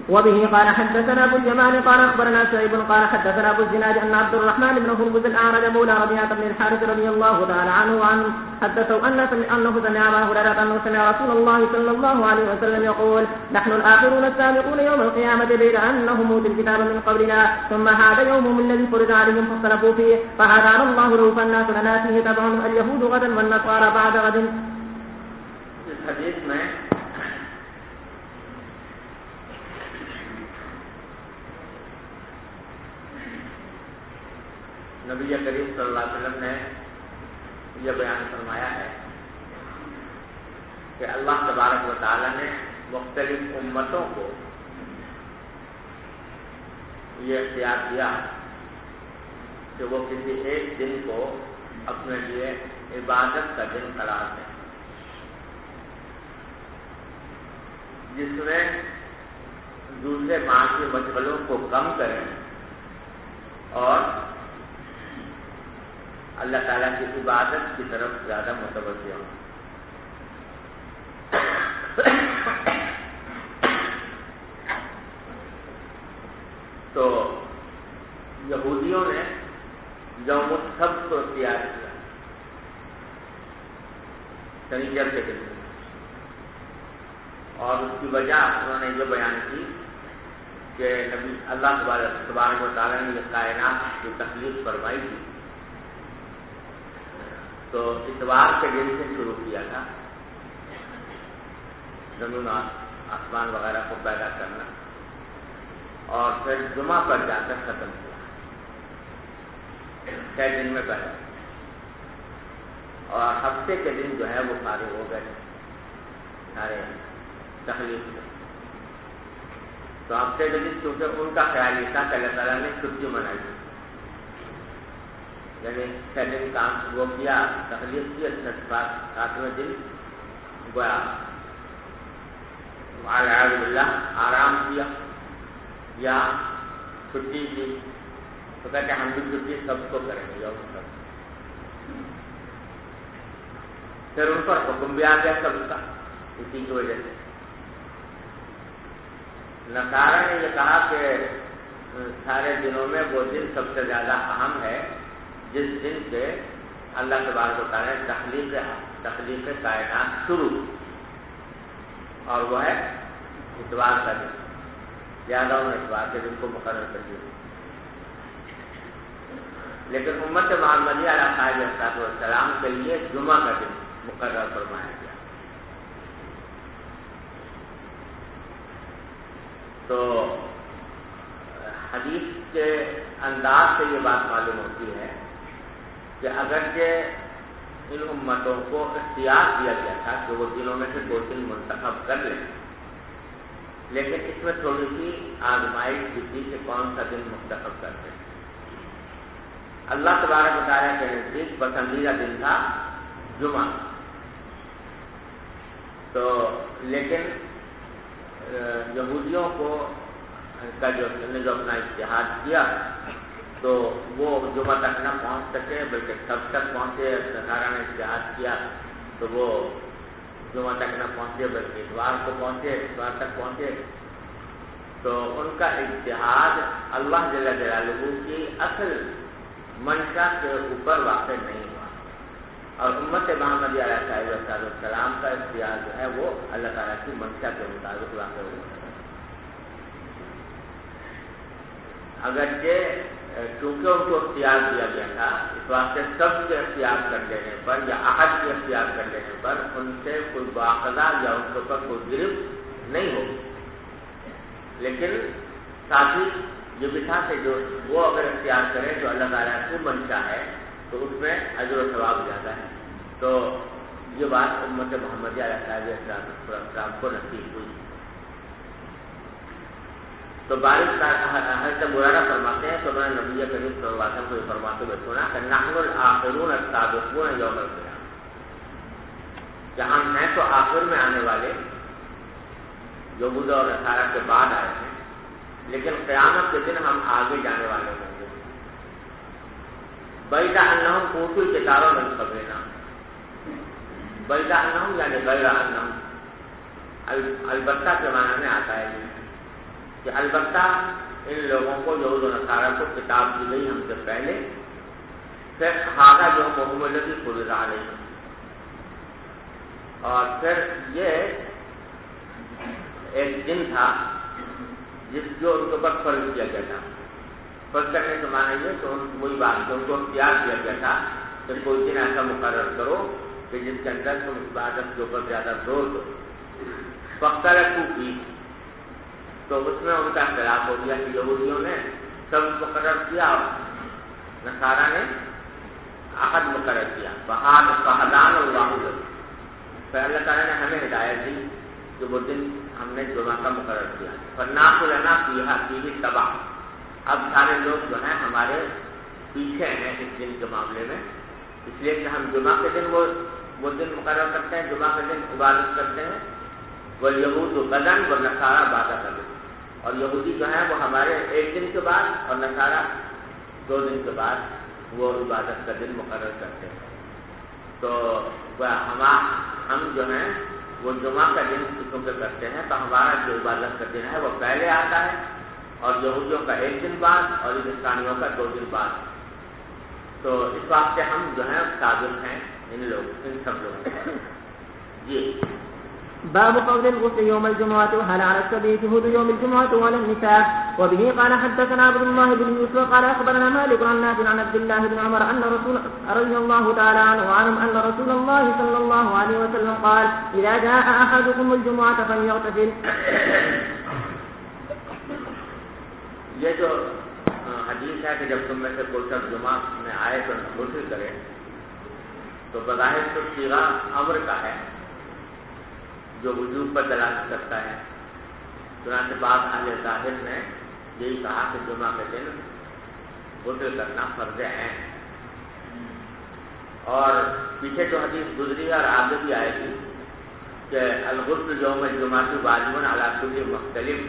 وبه قال حدثنا ابو اليمان قال اخبرنا شعيب قال حدثنا ابو الزناد ان عبد الرحمن بن هرمز الاعرج مولى ربيعه بن الحارث رضي الله تعالى عنه حدثه انه سمع ابا هريره انه سمع رسول الله صلى الله عليه وسلم يقول نحن الاخرون السابقون يوم القيامه بين انهم اوتوا الكتاب من قبلنا ثم هذا يومهم الذي فرض عليهم فاختلفوا فيه فهذا الله له فالناس لنا فيه تبع اليهود غدا والنصارى بعد غد۔ اس حدیث میں نبی کریم صلی اللہ علیہ وسلم نے یہ بیان فرمایا ہے کہ اللہ تبارک و تعالیٰ نے مختلف امتوں کو یہ اختیار دیا کہ وہ کسی ایک دن کو اپنے لیے عبادت کا دن قرار دیں، جس میں دوسرے معاشی مشغلوں کو کم کریں اور اللہ تعالیٰ کی عبادت کی طرف زیادہ متوجہ ہوں۔ تو یہودیوں نے یوم السبت کو اختیار کیا شنیچر کے دن، اور اس کی وجہ انہوں نے یہ بیان کی کہ نبی اللہ تبارک و تعالیٰ نے یہ کائنات کی تخلیق فرمائی تھی تو اتوار کے دن سے شروع کیا تھا زمین آسمان وغیرہ کو پیدا کرنا، اور پھر جمعہ پر جا کر ختم کیا، 6 دن میں پیدا، اور ہفتے کے دن جو ہے وہ سارے ہو گئے سارے تخلیق سے۔ تو ہفتے کے دن چونکہ ان کا خیال یہ تھا کہ اللہ تعالیٰ نے چھٹی منائی، یعنی 6 دن کام وہ کیا، تخلیق کی، 7ویں دن گویا والعیاذ باللہ آرام کیا یا چھٹی کی، تو کہتے ہم بھی چھٹی سب کو کریں گے یوم سب۔ پھر ان پر حکم بھی آ گیا سب کا اسی کی وجہ سے۔ نصارہ نے یہ کہا کہ سارے دنوں میں وہ دن سب سے زیادہ اہم ہے جس دن سے اللہ تبارک و تعالیٰ نے تخلیق کائنات شروع، اور وہ ہے اتوار کا دن، زیادہ انہوں نے اتوار کے دن کو مقرر کر دیا۔ لیکن امت محمدیہ علیہ صاحب السلام کے لیے جمعہ کا دن مقرر فرمایا گیا۔ تو حدیث کے انداز سے یہ بات معلوم ہوتی ہے کہ اگرچہ ان امتوں کو اختیار دیا گیا تھا کہ وہ دنوں میں سے 2 دن منتخب کر لیں، لیکن اس میں تھوڑی سی آزمائش کی تھی کہ کون سا دن منتخب کرتے ہیں۔ اللہ تبارک و تعالیٰ کے نزدیک پسندیدہ دن تھا جمعہ. تو لیکن یہودیوں کو کا جو اپنا اتحاد کیا تو وہ جمعہ تک نہ پہنچ سکے بلکہ سب تک پہنچے. نصارہ نے اتحاد کیا تو وہ جمعہ تک نہ پہنچے بلکہ اتوار کو پہنچے، اتوار تک پہنچے. تو ان کا اتحاد اللہ جل جلالہ کی اصل منشا کے اوپر واقع نہیں ہوا، اور امت محمدیہ علیہ السلام کا اتحاد جو ہے وہ اللہ تعالیٰ کی منشا کے مطابق واقع ہوا. اگرچہ چونکہ ان کو اختیار دیا گیا تھا اس واسطے سب کے اختیار کر دینے پر یا احد کے اختیار کر دینے پر ان سے کوئی باقاعدہ یا ان کے اوپر کوئی گرفت نہیں ہوگی. لیکن ساتھ ہی یہ بھی تھا کہ جو وہ اگر اختیار کرے جو اللہ تعالیٰ کی منشا ہے تو اس میں اجر و ثواب زیادہ ہے. تو یہ بات امت محمدیہ علیہ السلام کو نصیب ہوئی. تو بارش کا حضرت مرارہ فرماتے ہیں تو میں نے نبی کریم صلی اللہ علیہ وسلم کو یہ فرماتے ہوئے سنا کہ نحن الآخرون السابقون یوم القیامہ، کہ ہم ہیں تو آخر میں آنے والے، یہود اور نصارہ کے بعد آئے ہیں، لیکن قیامت کے دن ہم آگے جانے والے ہوں گے. بیضا انہم اوتوا الکتاب من قبلنا، بیضا انہم یعنی غیر انہم، البتہ کے معنی میں آتا ہے کہ البتہ ان لوگوں کو یہود و نصارہ کو کتاب دی گئی ہم سے پہلے. پھر ھذا یومہم الذی فرض علیہم، اور پھر یہ ایک دن تھا جس جو ان کے اوپر فرض کیا گیا تھا. فرض کرنے کے معنی یہ کہ وہی بات کہ ان کو اختیار دیا گیا تھا کہ کوئی دن ایسا مقرر کرو کہ جس کے اندر تم عبادت کے اوپر زیادہ زور دو. فاختلفوا فیہ، تو اس میں ان کا اختلاف ہو گیا کہ یہودیوں نے سب مقرر کیا، نصارہ نے عہد مقرر کیا. فہدانا اللہ لہ، پھر اللہ تعالیٰ نے ہمیں ہدایت دی کہ وہ دن ہم نے جمعہ کا مقرر کیا. فالناس لنا فیہ تبع، اب سارے لوگ جو ہیں ہمارے پیچھے ہیں اس دن کے معاملے میں، اس لیے کہ ہم جمعہ کے دن وہ دن مقرر کرتے ہیں، جمعہ کے دن عبادت کرتے ہیں. والیہود غداً والنصارى بعد غد، اور یہودی جو ہیں وہ ہمارے ایک دن کے بعد اور نصارہ 2 دن کے بعد وہ عبادت کا دن مقرر کرتے ہیں. تو ہم جو ہیں وہ جمعہ کا دن چونکہ کرتے ہیں تو ہمارا جو عبادت کا دن ہے وہ پہلے آتا ہے، اور یہودیوں کا 1 دن بعد اور ہندوستانیوں کا 2 دن بعد. تو اس واسطے ہم جو ہیں سابق ہیں ان سب لوگوں کا. جی باب قول الغسل يوم الجمعة وهل على السبيل شهود يوم الجمعة وعلى النساء. وبه قال حدثنا عبد الله بن يوسف قال أخبرنا مالك عن نافع عن عبد الله بن عمر أن رسول رضي الله تعالى عنه وعنهم أن رسول الله صلى الله عليه وسلم قال إذا جاء أحدكم الجمعة فليغتسل. یہ جو حدیث ہے کہ جب تم میں سے کوئی شخص جمعہ میں آئے تو غسل کرے، تو بظاہر تو صیغہ امر کا ہے جو وجوب پر دلالت کرتا ہے. چنانچہ بعض اہل ظاہر نے یہی کہا کہ جمعہ کے دن غسل کرنا فرض ہے. اور پیچھے جو حدیث گزری اور آگے بھی آئے گی کہ الغسل یوم الجمعہ واجب علی کل مختلف،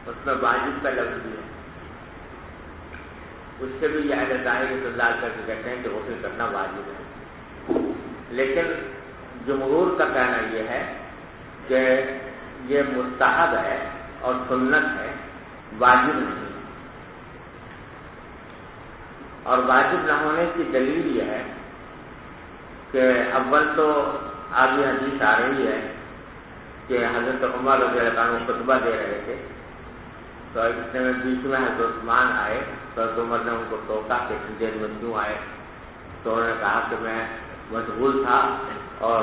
اس میں واجب کا لفظ بھی ہے. اس سے بھی یہ اہل ظاہر استدلال کر کے کہتے ہیں کہ غسل کرنا واجب ہے. لیکن جمہور کا کہنا یہ ہے کہ یہ مستحب ہے اور سنت ہے، واجب نہیں. اور واجب نہ ہونے کی دلیل یہ ہے کہ اول تو آگے حدیث آ رہی ہے کہ حضرت عمر رضی اللہ عنہ خطبہ دے رہے تھے، تو اتنے میں بیچ میں حضرت عثمان آئے تو حضرت عمر نے ان کو ٹوکا کہ اتنی دیر میں کیوں آئے. تو انہوں نے کہا کہ میں مشغول تھا اور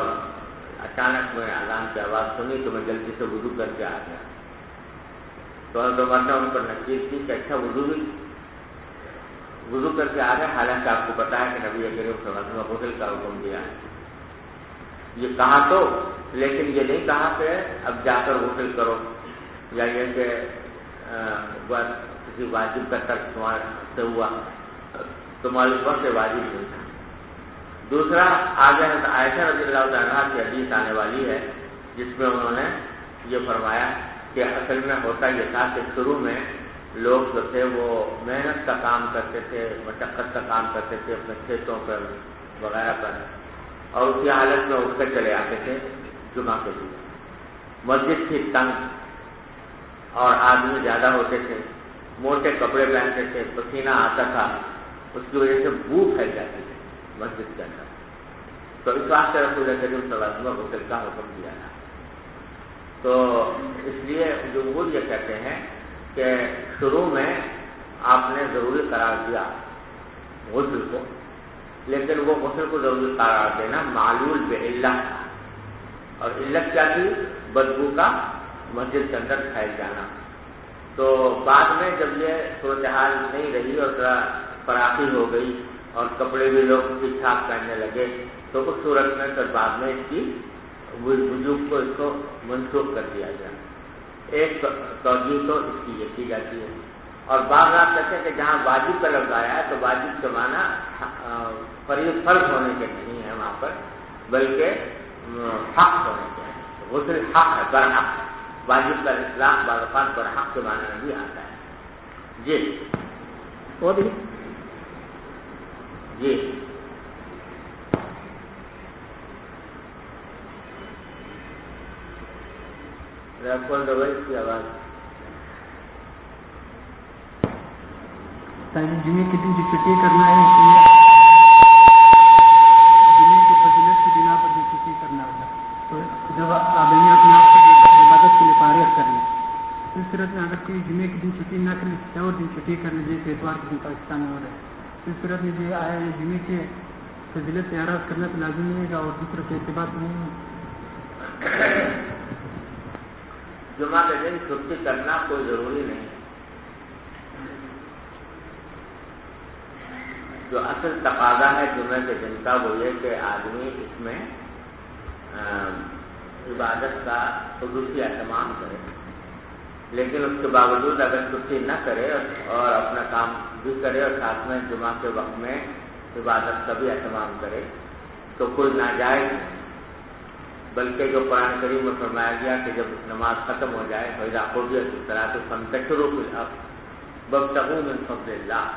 اچانک میں اذان کی آواز سنی تو میں جلدی سے وضو کر کے آ گیا. تو حضرت عمر نے ان پر نصیحت کی کہ اچھا وضو کر کے آ گئے، حالانکہ آپ کو پتا ہے کہ نبی کریم صلی اللہ علیہ وسلم غسل کا حکم دیا ہے. یہ کہا تو، لیکن یہ نہیں کہا کہ اب جا کر غسل کرو، یا یہ کہ کسی واجب کا ترک تمہارے سے ہوا، تمہارے اوپر سے واجب نہیں تھا. دوسرا آگے عائشہ رضی اللہ عنہا کی حدیث آنے والی ہے جس میں انہوں نے یہ فرمایا کہ اصل میں ہوتا یہ تھا کہ شروع میں لوگ جو تھے وہ محنت کا کام کرتے تھے، مشقت کا کام کرتے تھے اپنے کھیتوں پر وغیرہ پر، اور اسی حالت میں اٹھ کر چلے آتے تھے جمعہ کے لیے۔ مسجد تھی تنگ اور آدمی زیادہ ہوتے تھے، موٹے کپڑے پہنتے تھے، پسینہ آتا تھا، اس کی وجہ سے بو پھیل جاتی تھی مسجد کے اندر، تو اس واسطے رسول کریم صلی اللہ علیہ وسلم کو غسل کا حکم دیا تھا۔ تو اس لیے جمہور یہ کہتے ہیں کہ شروع میں آپ نے ضروری قرار دیا غسل کو، لیکن وہ غسل کو ضروری قرار دینا معلول بعلت تھا، اور علت کیا تھی؟ بدبو کا مسجد کے اندر پھیل جانا۔ تو بعد میں جب یہ صورتحال نہیں رہی اور ذرا فراخی ہو گئی اور کپڑے بھی لوگ ٹھیک ٹھاک پہننے لگے، تو اس صورت میں پھر بعد میں اس کی وجوب کو اس کو منسوخ کر دیا گیا۔ ایک توجہ تو اس کی یہ کی جاتی ہے، اور بعض آپ کہتے ہیں کہ جہاں واجب کا لفظ آیا ہے تو واجب کے معنی فرض ہونے کے نہیں ہے وہاں پر، بلکہ حق ہونے کے ہیں۔ غسل حق ہے، برحق ہے۔ واجب کا اطلاق بعض اوقات برحق کے معنی میں بھی آتا ہے۔ جی وہ بھی جی کھول دو بھائی اس کی آواز۔ جمعے کے دن جو چھٹی کرنا ہے، جمعے کی فضیلت کی بنا پر جو چھٹی کرنا ہوگا، تو جب آدمی اپنے آپ کو عبادت کے لیے فارغ کر لیں، اس صورت میں اگر کوئی جمعے کے دن چھٹی نہ کرے اور دن چھٹی کرنے جیسے اتوار کے دن پاکستان میں ہو رہا ہے، اس صورت میں جو آیا ہے جمعے کے فضیلت سے اعراض کرنا تو لازم نہیں ہوگا اور دوسروں سے اعتبار نہیں ہوگا۔ جمعہ کے دن چھٹی کرنا کوئی ضروری نہیں ہے۔ جو اصل تقاضا ہے جمعے کے دن کا وہ یہ کہ آدمی اس میں عبادت کا خصوصی اہتمام کرے، لیکن اس کے باوجود اگر چھٹی نہ کرے اور اپنا کام بھی کرے اور ساتھ میں جمعہ کے وقت میں عبادت کا بھی اہتمام کرے تو کوئی ناجائز نہیں، بلکہ جو قرآن کریم میں فرمایا گیا کہ جب نماز ختم ہو جائے فَإِذَا قُضِيَتِ الصَّلَاةُ فَانتَشِرُوا فِي الْأَرْضِ وَابْتَغُوا مِن فَضْلِ اللَّهِ،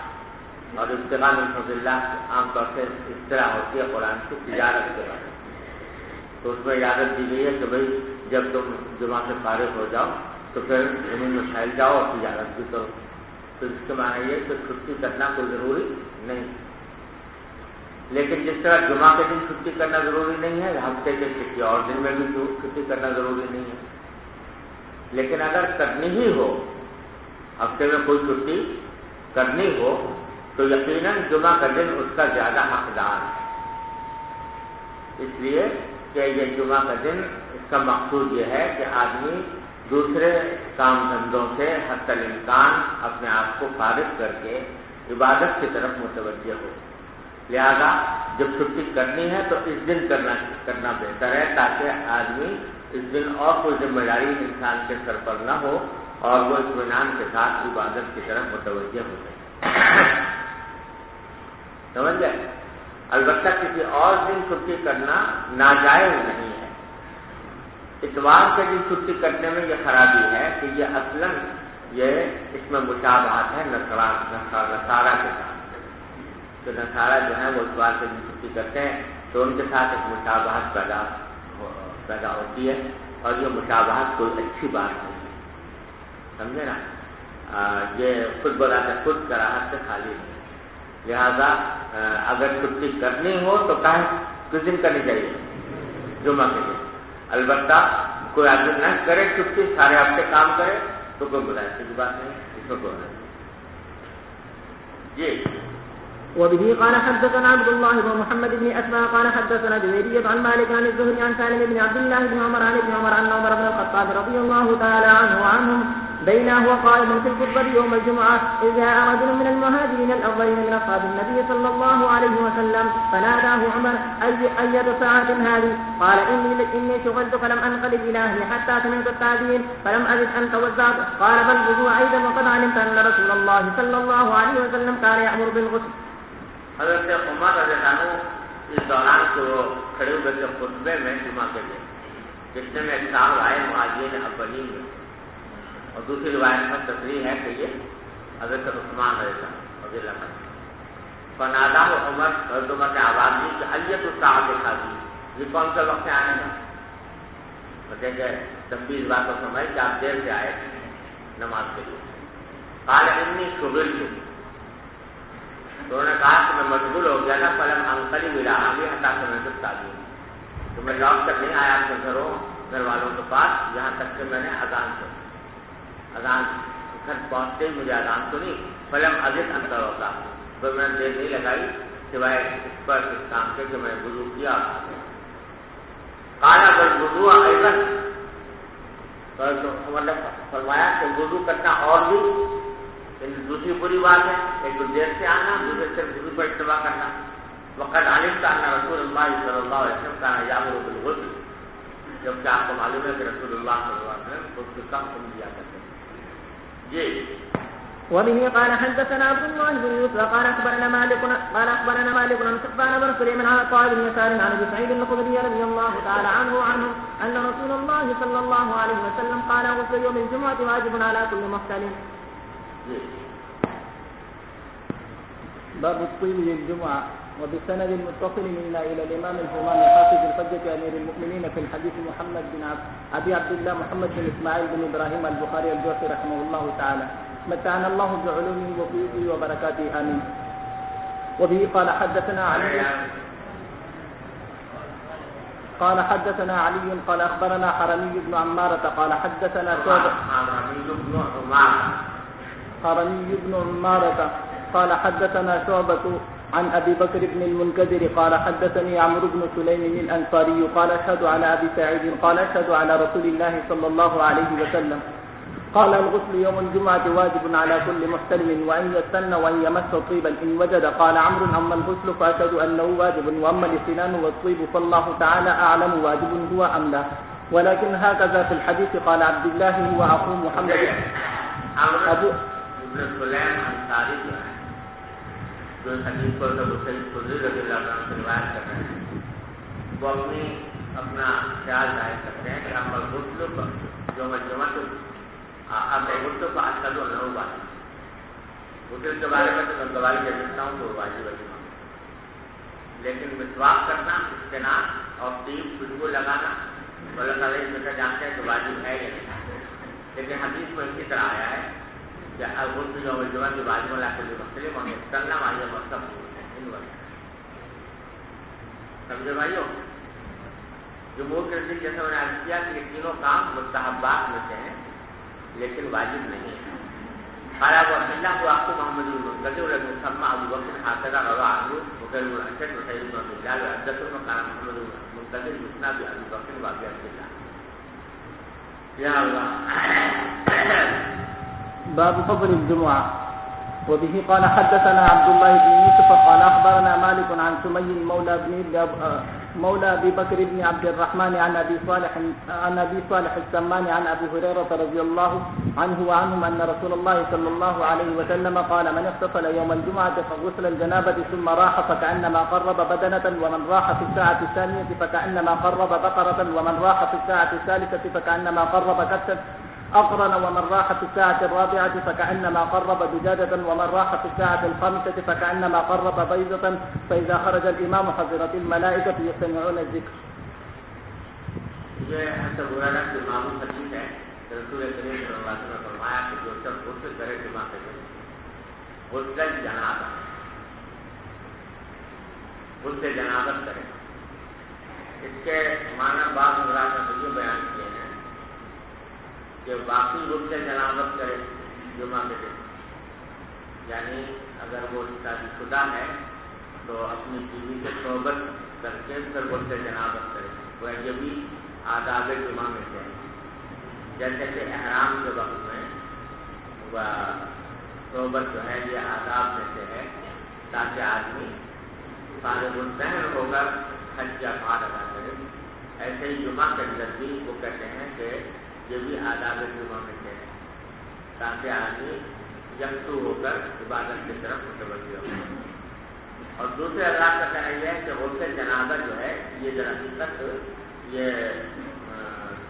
اور ابتغاء من فضل اللہ عام طور سے اس طرح ہوتی ہے قرآن کی تجارت کے بارے میں، تو اس میں اجازت دی گئی ہے کہ بھائی جب تم جمعہ سے فارغ ہو جاؤ تو پھر زمین میں پھیل جاؤ اور تجارت بھی کرو۔ تو اس کے معنی یہ کہ چھٹی کرنا کوئی ضروری نہیں، لیکن جس طرح جمعہ کے دن چھٹی کرنا ضروری نہیں ہے، ہفتے کے کسی اور دن میں بھی چھٹی کرنا ضروری نہیں ہے، لیکن اگر کرنی ہی ہو، ہفتے میں کوئی چھٹی کرنی ہو تو یقیناً جمعہ کا دن اس کا زیادہ حقدار ہے، اس لیے کہ یہ جمعہ کا دن اس کا مقصود یہ ہے کہ آدمی دوسرے کام دھندوں سے حتی الامکان اپنے آپ کو فارغ کر کے عبادت کی طرف متوجہ ہو، لہذا جب چھٹی کرنی ہے تو اس دن کرنا بہتر ہے تاکہ آدمی اس دن اور کوئی ذمہ داری انسان کے سر پر نہ ہو اور وہ اطمینان کے ساتھ عبادت کی طرف متوجہ ہو جائے۔ سمجھ گئے؟ البتہ کسی اور دن چھٹی کرنا ناجائز نہیں ہے۔ اتوار کے دن چھٹی کرنے میں یہ خرابی ہے کہ یہ اصلاً یہ اس میں مشابہت ہے نصارہ کے ساتھ، تو نصارہ جو ہیں وہ اتوار کے دن چھٹی کرتے ہیں تو ان کے ساتھ ایک مشابہت پیدا ہوتی ہے، اور یہ مشابہت کوئی اچھی بات نہیں ہے، سمجھے نا؟ یہ خود بلا کے خود کراہت سے خالی نہیں، لہذا اگر چھٹی کرنی ہو تو کس دن کرنی چاہیے؟ جمعہ کے دن۔ البتہ کوئی آدمی نہ کرے چھٹی، سارے ہفتے کام کرے تو کوئی بلا کی بات نہیں، اس میں کوئی نہیں۔ جی وبه قال حدثنا عبد الله بن محمد بن أسماء قال حدثنا جويرية عن مالك عن الزهري عن سالم بن عبد الله بن عمر عن ابن عمر أن عمر بن الخطاب رضي الله تعالى عنه وعنهم بينه وقائم في الخطبة يوم الجمعة إذ جاء رجل من المهاجرين الأولين من أصحاب النبي صلى الله عليه وسلم فناداه عمر أية ساعة هذه؟ قال إني شغلت فلم أنقلب إلى أهلي حتى سمعت التأذين فلم أجد أن توزعت. قال بل غزوا أيضا وقد علمت أن رسول الله صلى الله عليه وسلم كان يأمر بالغسل. حضرت عمر رضی اللہ عنہ اس دوران تو وہ کھڑے ہوئے تھے خطبے میں جمعہ کے دن، جتنے میں ایک سال آئے مہاجرین اولین میں، اور دوسری روایت میں تصریح ہے کہ یہ حضرت عثمان رضی اللہ عنہ فنادہ عمر، حضرت عمر نے آواز دی کہ ایت الساعۃ ھذہ، یہ کون سا وقت آنے گا؟ بتائیں کہ تنبیہ اس بات کو سمجھ کہ آپ دیر سے آئے نماز کے لیے۔ قال انی شغلت، تو انہوں نے کہا کہ میں مشغول ہو گیا نا، فلم انقلب الی اہلی حتی سمعت التأذین، تو میں لوٹ کر نہیں آیا اپنے گھر والوں کے پاس یہاں تک کہ میں نے اذان سنی، اذان گھر پہنچتے ہی مجھے اذان سنی، فلم ازد ان توضا، تو میں نے دیر نہیں لگائی سوائے اس پر اس کام کے کہ میں وضو کیا۔ قال بالوضوء ایضا، تو عمر نے فرمایا کہ وضو کرنا اور بھی دوسری بری بات ہے، ایک تو دیر سے آنا، دوسرے سے وضو پر اتباع کرنا۔ وقد علمت ان رسول اللہ صلی اللہ علیہ وسلم کان یامر بالغسل، جبکہ آپ کو معلوم ہے کہ رسول اللہ صلی اللہ علیہ وسلم غسل کا حکم دیا کرتے ہیں۔ جی وبه قال حدثنا عبد الله بن يوسف قال اخبرنا مالك عن سفيان بن سليمان عن عطاء بن يسار عن ابي سعيد الخدري رضي الله تعالى عنه ان رسول الله صلى الله عليه وسلم قال غسل يوم الجمعة واجب على كل محتلم. باب الطيب للجمعة. وبالسند المتصل منا الى الامام الهمام حافظ الحجة امير المؤمنين في الحديث محمد بن ابي عبد الله محمد بن اسماعيل بن ابراهيم البخاري الجوفي رحمه الله تعالى، متعنا الله بعلومه وفيضه وبركاته آمين. وبه قال حدثنا علي قال أخبرنا حرمي بن عمارة قال حدثنا شعبة قال حدثنا شعبة عن أبي بكر بن المنكدر قال حدثني عمرو بن سليم الأنصاري قال أشهد على أبي سعيد قال أشهد على رسول الله صلى الله عليه وسلم قال الغسل يوم الجمعة واجب على كل محتلم وأن يستن وأن يمس طيبا إن وجد. قال عمرو أما الغسل فأشهد أنه واجب، وأما الاستنان والطيب فالله تعالى أعلم واجب هو أم لا، ولكن هكذا في الحديث. قال عبد الله هو أخو محمد ابو ابن سلیم انصاری جو ہے، جو حدیث کو ابو سعید خدری رضی اللہ عنہ سے روایت کر رہے ہیں، وہ اپنا خیال ظاہر کرتے ہیں کہ اما الغسل یوم الجمعہ اب غسل کو اشہد انہ واجب، غسل کے بارے میں تو میں گواہی دے سکتا ہوں کہ وہ واجب ہے، لیکن مسواک کرنا، استنان اور طیب خوشبو لگانا اللہ تعالیٰ اس میں جانتے ہیں کہ واجب ہے یا نہیں، لیکن حدیث میں اسی طرح آیا ہے کہ الغسل یوم الجمعہ کی واجب علی کل محتلم اور استنى وهي مستحب ان وقت. سمجھے بھائیو؟ جمہور کے نزدیک جیسا میں نے عرض کیا کہ یہ تینوں کام مستحبات میں سے ہیں لیکن واجب نہیں ہے. قال ابو عبد الله واخو محمد بن المنكدر المسمى ابو بكر هكذا روى عنه وغير الاشد وسيد بن عبد الله وحدثنا قال محمد بن المنكدر يثنى بابي بكر وابي عبد الله. يا الله. باب فضل الجمعة. وبه قال حدثنا عبد الله بن يوسف قال أخبرنا مالك عن سمي مولى أبي بكر بن عبد الرحمن عن أبي صالح السمان عن أبي هريرة رضي الله عنه وعنهم أن رسول الله صلى الله عليه وسلم قال من اغتسل يوم الجمعة فغسل الجنابة ثم راح فكأنما قرب بدنة، ومن راح في الساعة الثانية فكأنما قرب بقرة، ومن راح في الساعة الثالثة فكأنما قرب كبشا أقرن، ومن راح في الساعة الرابعة فكأنما قرب دجاجة، ومن راح في الساعة الخامسة فكأنما قرب بيضة، فإذا خرج الإمام حضرت الملائكة يستمعون الذكر. یہ ایسا برانا کہ معمول حدیث ہے کہ رسول کریم صلی اللہ علیہ وسلم نے فرمایا کہ جو شخص غسل کرے جمعہ کے دن، غسل جنابت کرے. اس کے معنی بعض حضرات نے یہ بیان کیے ہیں کہ باقی غسل جنابت کرے جمعہ کے دن، یعنی اگر وہ شادی شدہ ہے تو اپنی بیوی سے صحبت کر کے پھر غسل جنابت کرے. وہ یہ بھی آداب جمعہ میں سے ہے، جیسے کہ احرام کے وقت میں وہ صحبت جو ہے یہ آداب میں سے ہے تاکہ آدمی فارغ الذہن ہو کر حج یا افعال ادا کرے. ایسے ہی جمعہ کے اندر بھی وہ کہتے ہیں کہ یہ بھی آداب جمعہ میں سے ہے تاکہ آدمی یکسو ہو کر عبادت کی طرف متوجہ ہو. اور دوسرے اللہ کا کہنا یہ ہے کہ غسل جنابت جو ہے یہ درحقیقت یہ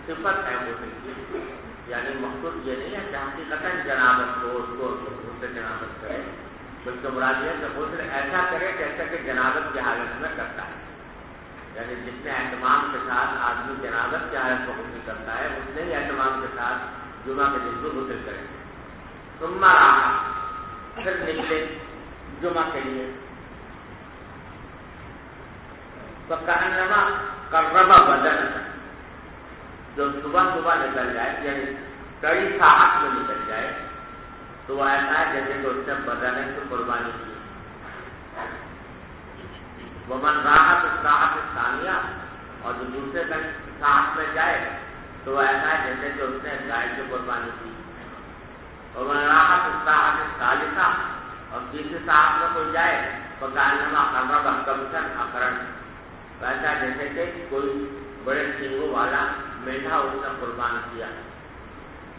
صفت ہے غسل کی، یعنی مقصود یہ نہیں ہے کہ حقیقتاً جنابت کو اس کو غسل جنابت کرے، بلکہ مراد یہ ہے کہ غسل ایسا کرے جیسا کہ جنابت کی حالت میں کرتا ہے، یعنی جتنے اہتمام کے ساتھ آدمی جنابت کی حالت کو غسل کرتا ہے اتنے ہی اہتمام کے ساتھ جمعہ کے دن کو غسل کرے. ثم راح، پھر نکلے جمعہ کے لیے. فکأنما قرب بدن، جو صبح نکل جائے یعنی کئی ساعت میں نکل جائے تو وہ ایسا ہے جیسے کہ اس نے بدن کی قربانی کی. ومن راحت الساعۃ الثانیہ، اور جو دوسرے دن ساعت میں جائے تو وہ ایسا ہے جیسے کہ اس نے گائے کی قربانی کی. ومن راحت الساعۃ الثالثہ، اور تیسری ساعت میں کوئی جائے فکأنما قرب کبشا اقرن، ویسا جیسے کہ کوئی بڑے سینگوں والا میڈھا اس نے قربان کیا.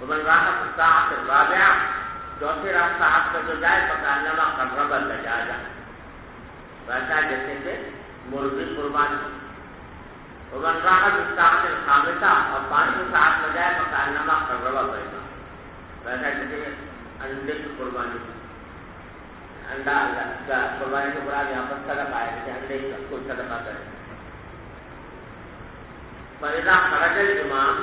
ومن راحت الساعۃ الرابعہ، چوتھی ساعت میں جو جائے فکأنما قرب الدجاجہ، ویسا جیسے کہ مرغی قربان کی. ومن راحت الساعۃ الخامسہ، اور پانچویں ساعت میں جائے فکأنما قرب بیضا، ویسا جیسے کہ انڈے کی قربانی کی. انڈا کا قربانی کے بعد یہاں پر صدقہ آئے کہ انڈے کا کوئی صدقہ کرے. فإذا خرج الإمام،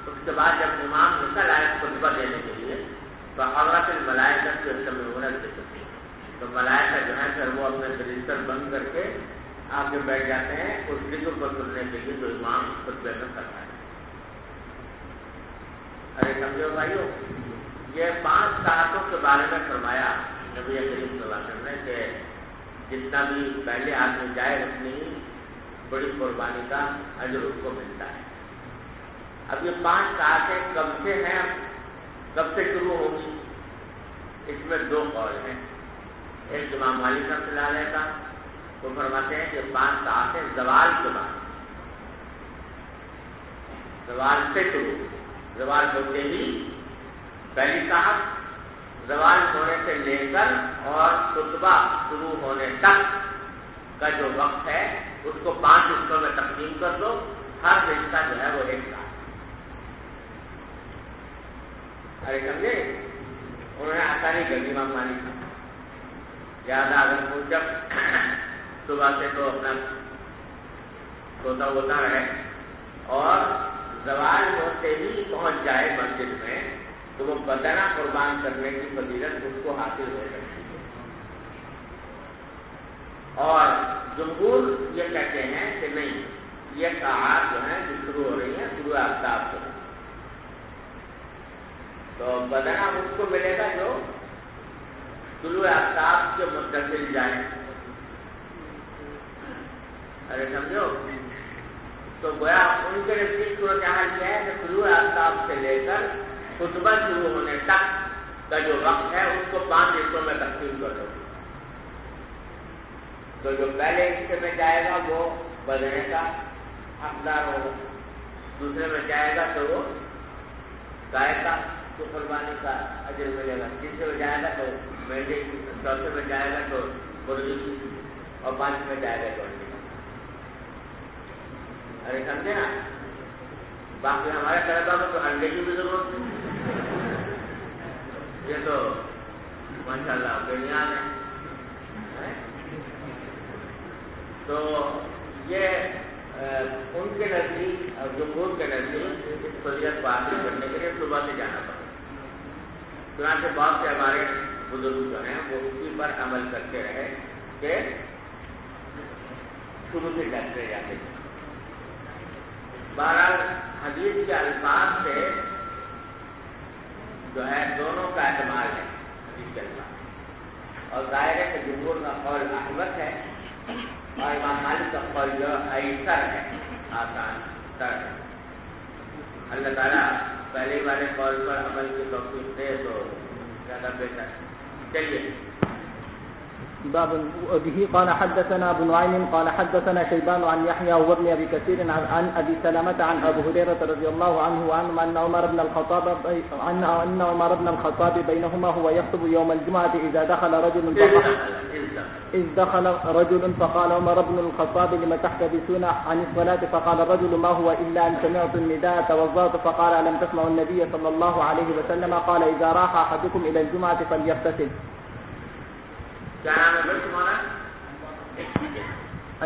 اس کے بعد جب امام نکل آئے خطبہ دینے کے لیے فحضرت الملائکہ یستمعون الذکر، تو ملائکہ جو ہیں پھر وہ اپنے رجسٹر بند کر کے آگے بیٹھ جاتے ہیں اس ذکر کو سننے کے لیے جو امام خطبے میں کرتا ہے. ارے سمجھو بھائیو، یہ 5 ساعتوں کے بارے میں فرمایا نبی کریم صلی اللہ علیہ وسلم نے کہ جتنا بھی پہلے آدمی جائے اتنی ہی بڑی قربانی کا اجر اس کو ملتا ہے. اب یہ 5 ساعتیں کب سے ہیں، کب سے شروع ہوگی، اس میں 2 قول ہیں. ایک امام مالک رحمۃ اللہ علیہ کا، وہ فرماتے ہیں کہ 5 ساعتیں زوال کے بعد، زوال سے شروع، زوال ہوتے ہی پہلی ساعت، زوال ہونے سے لے کر اور خطبہ شروع ہونے تک کا جو وقت ہے اس کو 5 حصوں میں تقسیم کر دو، ہر حصہ جو ہے وہ 1 ساعت. ارے سمجھے، انہوں نے آسانی کر دی امام مالک کا. زیادہ اگر وہ جب صبح سے تو اپنا سوتا ہوتا رہے اور زوال ہوتے ہی پہنچ جائے مسجد میں تو وہ بدنہ قربان کرنے کی فضیلت اس کو حاصل ہو سکتی ہے. اور جمہور یہ کہتے ہیں کہ نہیں، یہ ساعات جو ہیں جو شروع ہو رہی ہیں شروع آفتاب سے، تو بدنہ اس کو ملے گا جو طلوع آفتاب کے متصل جائے. ارے سمجھو، تو گویا ان کے نزدیک صورتحال یہ ہے کہ طلوع آفتاب سے لے کر خطبہ شروع ہونے تک کا جو وقت ہے اس کو 5 حصوں میں تقسیم کر دو. تو جو پہلے حصے میں جائے گا وہ بدنے کا حقدار ہوگا، دوسرے میں جائے گا تو وہ گائے کا تو قربانی کا اجر ملے گا، تیسرے میں جائے گا تو میڈے کی، چوتھے میں جائے گا تو مرغی کی، اور 5 میں جائے گا تو انڈے کا. ارے سمجھے نا، باقی ہمارے طلبا کو تو انڈے کی بھی ضرورت نہیں، یہ تو ماشاء اللہ بنیاد ہے. تو یہ ان کے نزدیک اور جمہور کے نزدیک اس فضیلت کو حاصل کرنے کے لیے صبح سے جانا پڑتا. چنانچہ بہت سے ہمارے بزرگ جو ہیں وہ اسی پر عمل کرتے رہے کہ شروع سے جاتے جاتے. بہرحال حدیث کے الفاظ سے جو ہے دونوں کا احتمال ہے حدیث کے الفاظ، اور ظاہر ہے کہ جمہور کا قول احمد ہے اور امام مالک کا قول جو ایسر ہے، آسان تر ہے. اللہ تعالیٰ پہلے والے قول پر عمل کی توفیق دے تو زیادہ بہتر. چلیے. باب به قال حدثنا ابو نعيم قال حدثنا شيبان عن يحيى وابن ابي كثير عن ابي سلمة عن ابي هريرة رضي الله عنه وعنه ان عمر بن الخطاب بينهما هو يخطب يوم الجمعة اذا دخل رجل إذ دخل رجل فقال عمر بن الخطاب لم تحتبسون عن الصلاة فقال الرجل ما هو إلا أن سمعت النداء توضأت فقال ألم تسمعوا النبي صلى الله عليه وسلم قال إذا راح أحدكم إلى الجمعة فليغتسل. کیا نام ہے بھائی تمہارا؟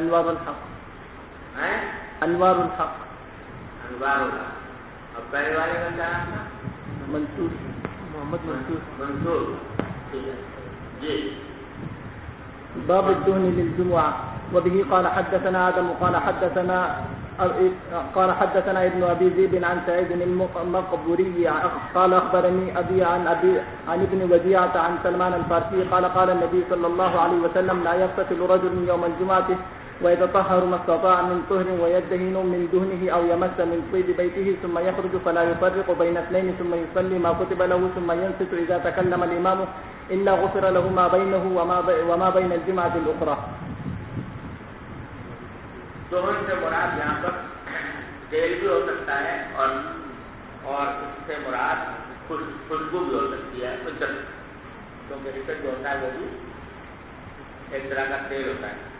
انوار الحق. انوار الحق. انوار الحق. اور پہلے والے کا کیا نام تھا؟ منصور. محمد منصور. منصور. ٹھیک ہے جی. باب الدهن للجمعة. وبه قال حدثنا آدم قال حدثنا ابن أبي ذئب عن سعيد المقبوري قال أخبرني أبي عن ابن وديعة عن سلمان الفارسي قال قال النبي صلى الله عليه وسلم لا يغتسل رجل يوم الجمعة ويتطهر ما استطاع من طهر ويدهن من دهنه أو يمس من طيب بيته ثم يخرج فلا يفرق بين اثنين ثم يصلي ما كتب له ثم ينصت إذا تكلم الإمام إلا غفر له ما بينه وما بين الجمعة الأخرى. دہن سے مراد یہاں پر تیل بھی ہو سکتا ہے اور اس سے مراد خوشبو بھی ہو سکتی ہے عطر، کیونکہ عطر جو ہوتا ہے وہ بھی ایک طرح کا تیل ہوتا ہے.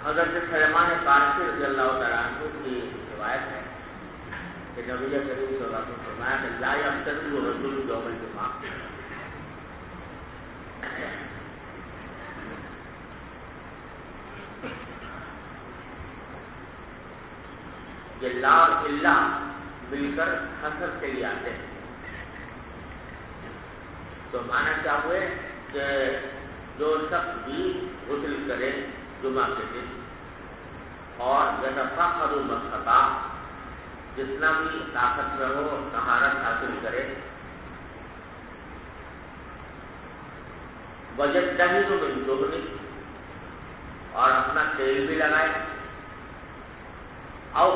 حضرت سلمان فارسی رضی اللہ تعالیٰ عنہ کی روایت ہے کہ نبی کریم صلی اللہ علیہ وسلم فرمایا کہ لا یغتسل رجل یوم الجمعہ. یہ لا اور الا مل کر حسر کے لیے آتے ہیں. تو معنی کیا ہوئے کہ جو شخص بھی غسل کرے جمعہ کے دن اور یتفقد المستطاع جتنا بھی طاقت میں ہو طہارت حاصل کرے، ویجتہد من دہنہ اور اپنا تیل بھی لگائے، او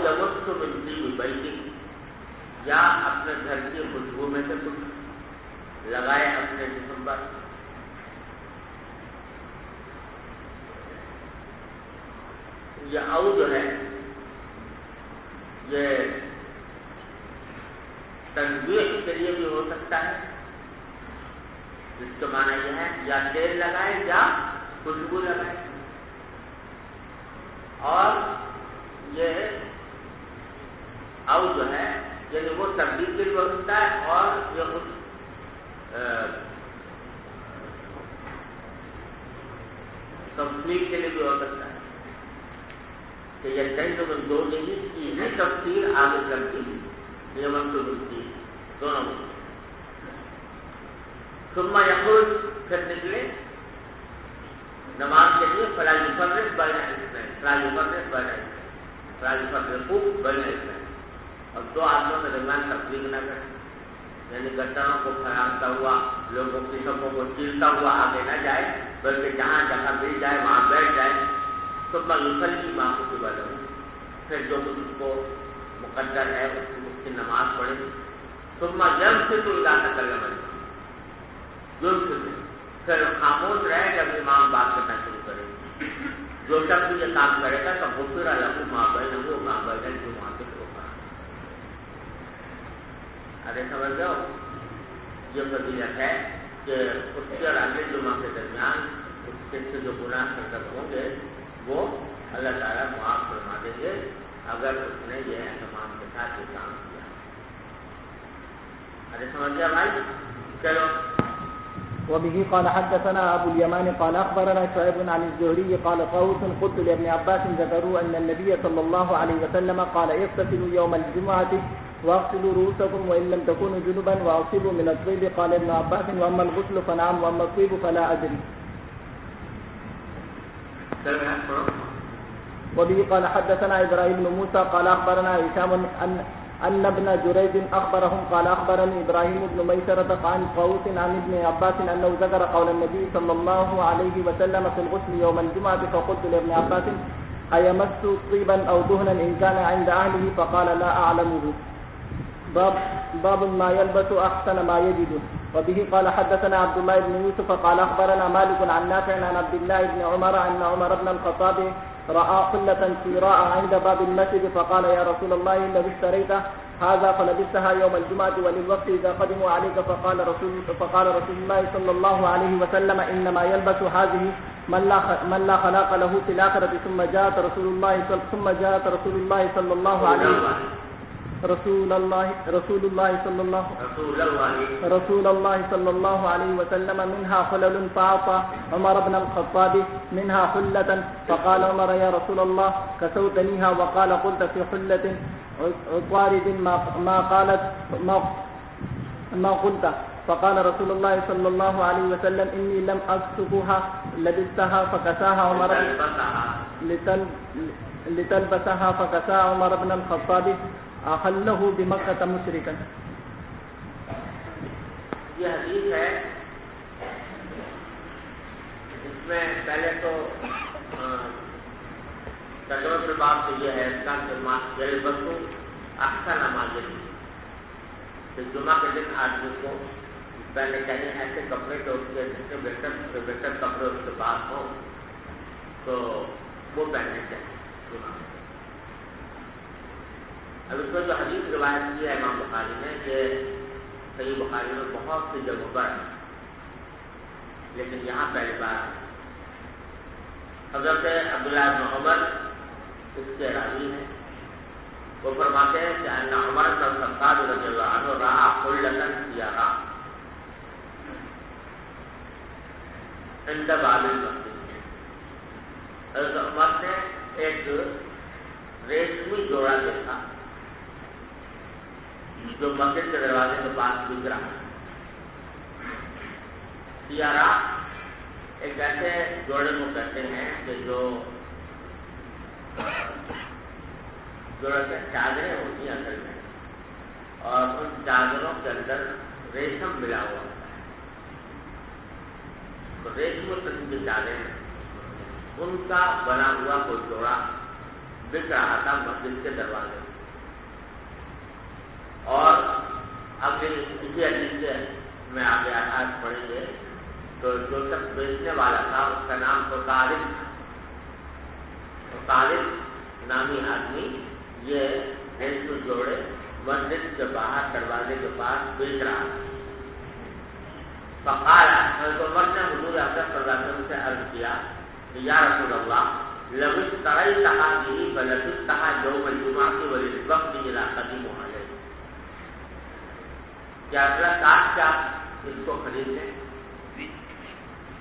یمس من طیب بیتہ یا اپنے گھر کی خوشبو میں سے کچھ لگائے اپنے جسم پر. یہ او جو ہے یہ تنویع کے لیے بھی ہو سکتا ہے، جس کا معنی یہ ہے یا تیل لگائے یا خوشبو لگائے. اور یہ او جو ہے یعنی وہ تبدیل کے لیے ہو سکتا ہے اور یہ کچھ تفصیل کے لیے بھی ہو سکتا ہے کہ یہ کئی تو دو نہیں کی ہے تفصیل آگے چلتی ہے یہ منصوب کی دونوں میں. ثم یخرج پھر نکلے نماز کے لیے فلا یفرق بین اثنین اب دو آدمیوں کے درمیان تفریق نہ کرے، یعنی گردنوں کو پھیلاتا ہوا لوگوں کی سبوں کو چیرتا ہوا آگے نہ جائے بلکہ جہاں جگہ مل جائے وہاں بیٹھ جائے. ثم یصلی ما کتب لہ پھر جو اس کو مقدر ہے اس کی نماز پڑھے. ثم ینصت اذا تکلم پھر خاموش رہے جب امام بات کرنا شروع کرے. جو شخص یہ کام کرے گا تو غفر لہ ما بینہ وما بین الجمعۃ الاخرى. ارے سمجھ گئے ہو یہ فضیلت ہے کہ اس کے اور اگلے جمعہ کے درمیان اس کے سے جو گناہ مرتکب ہوں گے وہ اللہ تعالیٰ معاف فرما دیں گے اگر اس نے یہ اہتمام کے ساتھ یہ کام کیا. ارے سمجھ گیا بھائی؟ چلو. وبه قال حدثنا أبو اليمان قال أخبرنا شعيب عن الزهري قال طاووس قلت لابن عباس ذكروا أن النبي صلى الله عليه وسلم قال اغتسلوا يوم الجمعة واغسلوا رؤوسكم وإن لم تكونوا جنبا وأصيبوا من الطيب. قال ابن عباس وأما الغسل فنعم وأما الطيب فلا أدري. وبه قال حدثنا إبراهيم بن موسى قال أخبرنا هشام أن ابن جريج أخبرهم قال أخبرني إبراهيم بن ميسرة عن طاووس عن ابن عباس أنه ذكر قول النبي صلى الله عليه وسلم في الغسل يوم الجمعة فقلت لابن عباس أيمس طيبا أو دهنا إن كان عند أهله فقال لا أعلمه. باب ما يلبس أحسن ما يجد. وبه قال حدثنا عبد الله بن يوسف قال أخبرنا مالك عن نافع عن عبد الله بن عمر أن عمر بن الخطاب رأى حلة سيراء عند باب المسجد فقال يا رسول الله لو اشتريت هذا فلبستها يوم الجمعة وللوقت إذا قدموا عليك فقال رسول الله صلى الله عليه وسلم إنما يلبس هذه من لا خلاق له في الآخرة. ثم جاءت رسول الله صلى الله عليه رسول الله صلى الله عليه وسلم منها حلل فأعطى عمر بن الخطاب منها حلة فقال عمر يا رسول الله كسوتنيها وقال قلت في حلة عطارد ما قلت. فقال رسول الله صلى الله عليه وسلم إني لم أكسبها لبستها فكساها عمر لتلبسها فكساها عمر بن الخطاب أخله بمكة مشركا. یہ حدیث ہے، اس میں پہلے تو تجربہ کے باب سے یہ ہے اس کا بسو احسن ماجد کہ جمعہ کے دن آدمی کو پہلے چاہیے ایسے کپڑے تو اس کے جس کے بہتر کپڑے اس کے پاس ہوں تو وہ پہننے چاہیے جمعہ. اب اس میں جو حدیث روایت کی ہے امام بخاری نے کہ صحیح بخاری میں بہت سی جگہوں پر ہے لیکن یہاں پہلی بار حضرت عبداللہ بن عمر اس کے راوی ہیں. وہ فرماتے ہیں کہ ان عمر بن الخطاب رضی اللہ عنہ رأى حلة سیراء عند باب المسجد. حضرت عمر نے ایک ریشمی جوڑا دیکھا جو مسجد کے دروازے کے پاس بک رہا. سیارہ ایک ایسے جوڑے کو کہتے ہیں کہ جو چادریں ہوتی ہیں اصل میں اور ان چادروں کے اندر ریشم ملا ہوا ہوتا ہے. تو ریشم قسم کی چادریں ان کا بنا ہوا کوئی جوڑا بک رہا تھا مسجد کے دروازے میں. اور اگلی اسی حدیث سے میں آگے آیات پڑھیں گے تو جو شخص بیچنے والا تھا اس کا نام تو طالب نامی آدمی یہ ریشمی جوڑے مسجد کے باہر دروازے کے پاس بیچ رہا تھا. فقال حضرت عمر نے حضور اکرم صلی اللہ علیہ وسلم سے عرض کیا کہ یا رسول اللہ لو اشتریتها به فلبستها يوم الجمعة وللوقت إذا قدموا عليك. کیا کاش کیا اس کو خرید لیں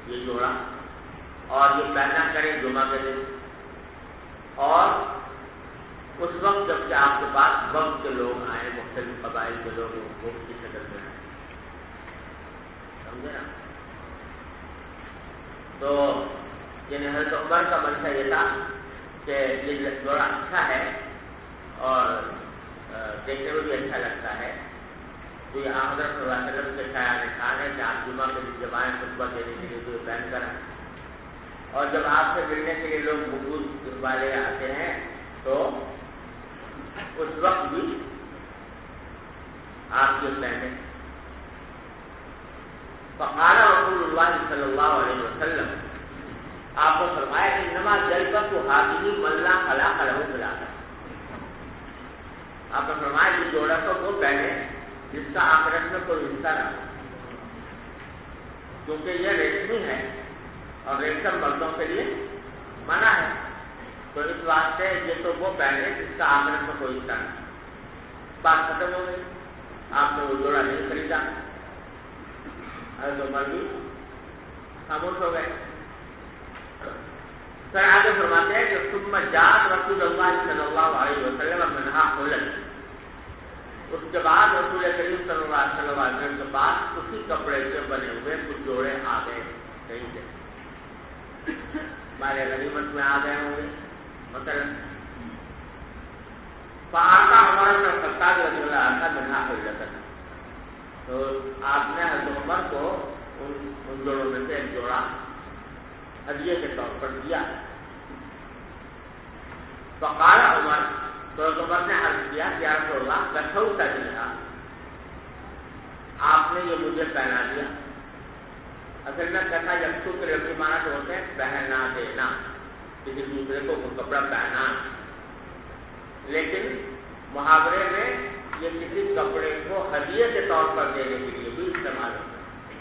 یہ جوڑا اور یہ پہنا کریں جمعہ کے دن اور اس وقت جب کہ آپ کے پاس وقت کے لوگ آئے مختلف قبائل کے لوگ وقت کی شکل میں آئے. سمجھے نا؟ تو یعنی حضرت عمر کا منشا یہ تھا کہ یہ جوڑا اچھا ہے اور دیکھنے میں بھی اچھا لگتا ہے. تو یہ حضرت صلی اللہ علیہ وسلم کے خیال نشان ہے کہ آپ جمعہ کے دن جب آئیں خطبہ دینے کے لیے تو یہ پہن کر آئیں اور جب آپ سے ملنے کے لیے لوگ بغض والے آتے ہیں تو اس وقت بھی آپ یہ پہنے. فقال رسول اللہ صلی اللہ علیہ وسلم آپ کو فرمایا کہ انما جلبت حاضری ملا خلا خلو ملا. آپ نے فرمایا کہ جوڑا تو وہ پہنے جس کا آخرت میں کوئی حصہ نہ ہو کیونکہ یہ ریشمی ہے اور ریشم مردوں کے لیے منع ہے. تو اس واسطے یہ تو وہ پہنے جس کا آخرت میں کوئی حصہ نہ. بات ختم ہو گئی. آپ نے وہ جوڑا نہیں خریدا. حضرت عمر بھی خاموش ہو گئے. پھر آگے فرماتے ہیں کہ ثم جاء رسول اللہ صلی اللہ علیہ وسلم منها حلل. اس کے بعد رسول کریم صلی اللہ علیہ وسلم کے پاس اسی کپڑے سے بنے ہوئے کچھ جوڑے آ گئے. کہیں سے ہمارے غنیمت میں آ گئے ہوں گے مثلا. فآتا عمر بن الخطاب رضی اللہ عنہ منہا حلتن، تو آپ نے حضرت عمر کو ان جوڑوں میں سے ایک جوڑا ہدیے کے طور پر دیا. فقال عمر، تو عمر نے عرض کیا یا رسول اللہ کسوت بہا، آپ نے یہ مجھے پہنا دیا. اصل میں کہتا یکسو کے لفظی معنی تو ہوتے ہیں پہنا دینا، کسی دوسرے کو وہ کپڑا پہنا، لیکن محاورے میں یہ کسی کپڑے کو ہدیے کے طور پر دینے کے لیے بھی استعمال ہوتا ہے،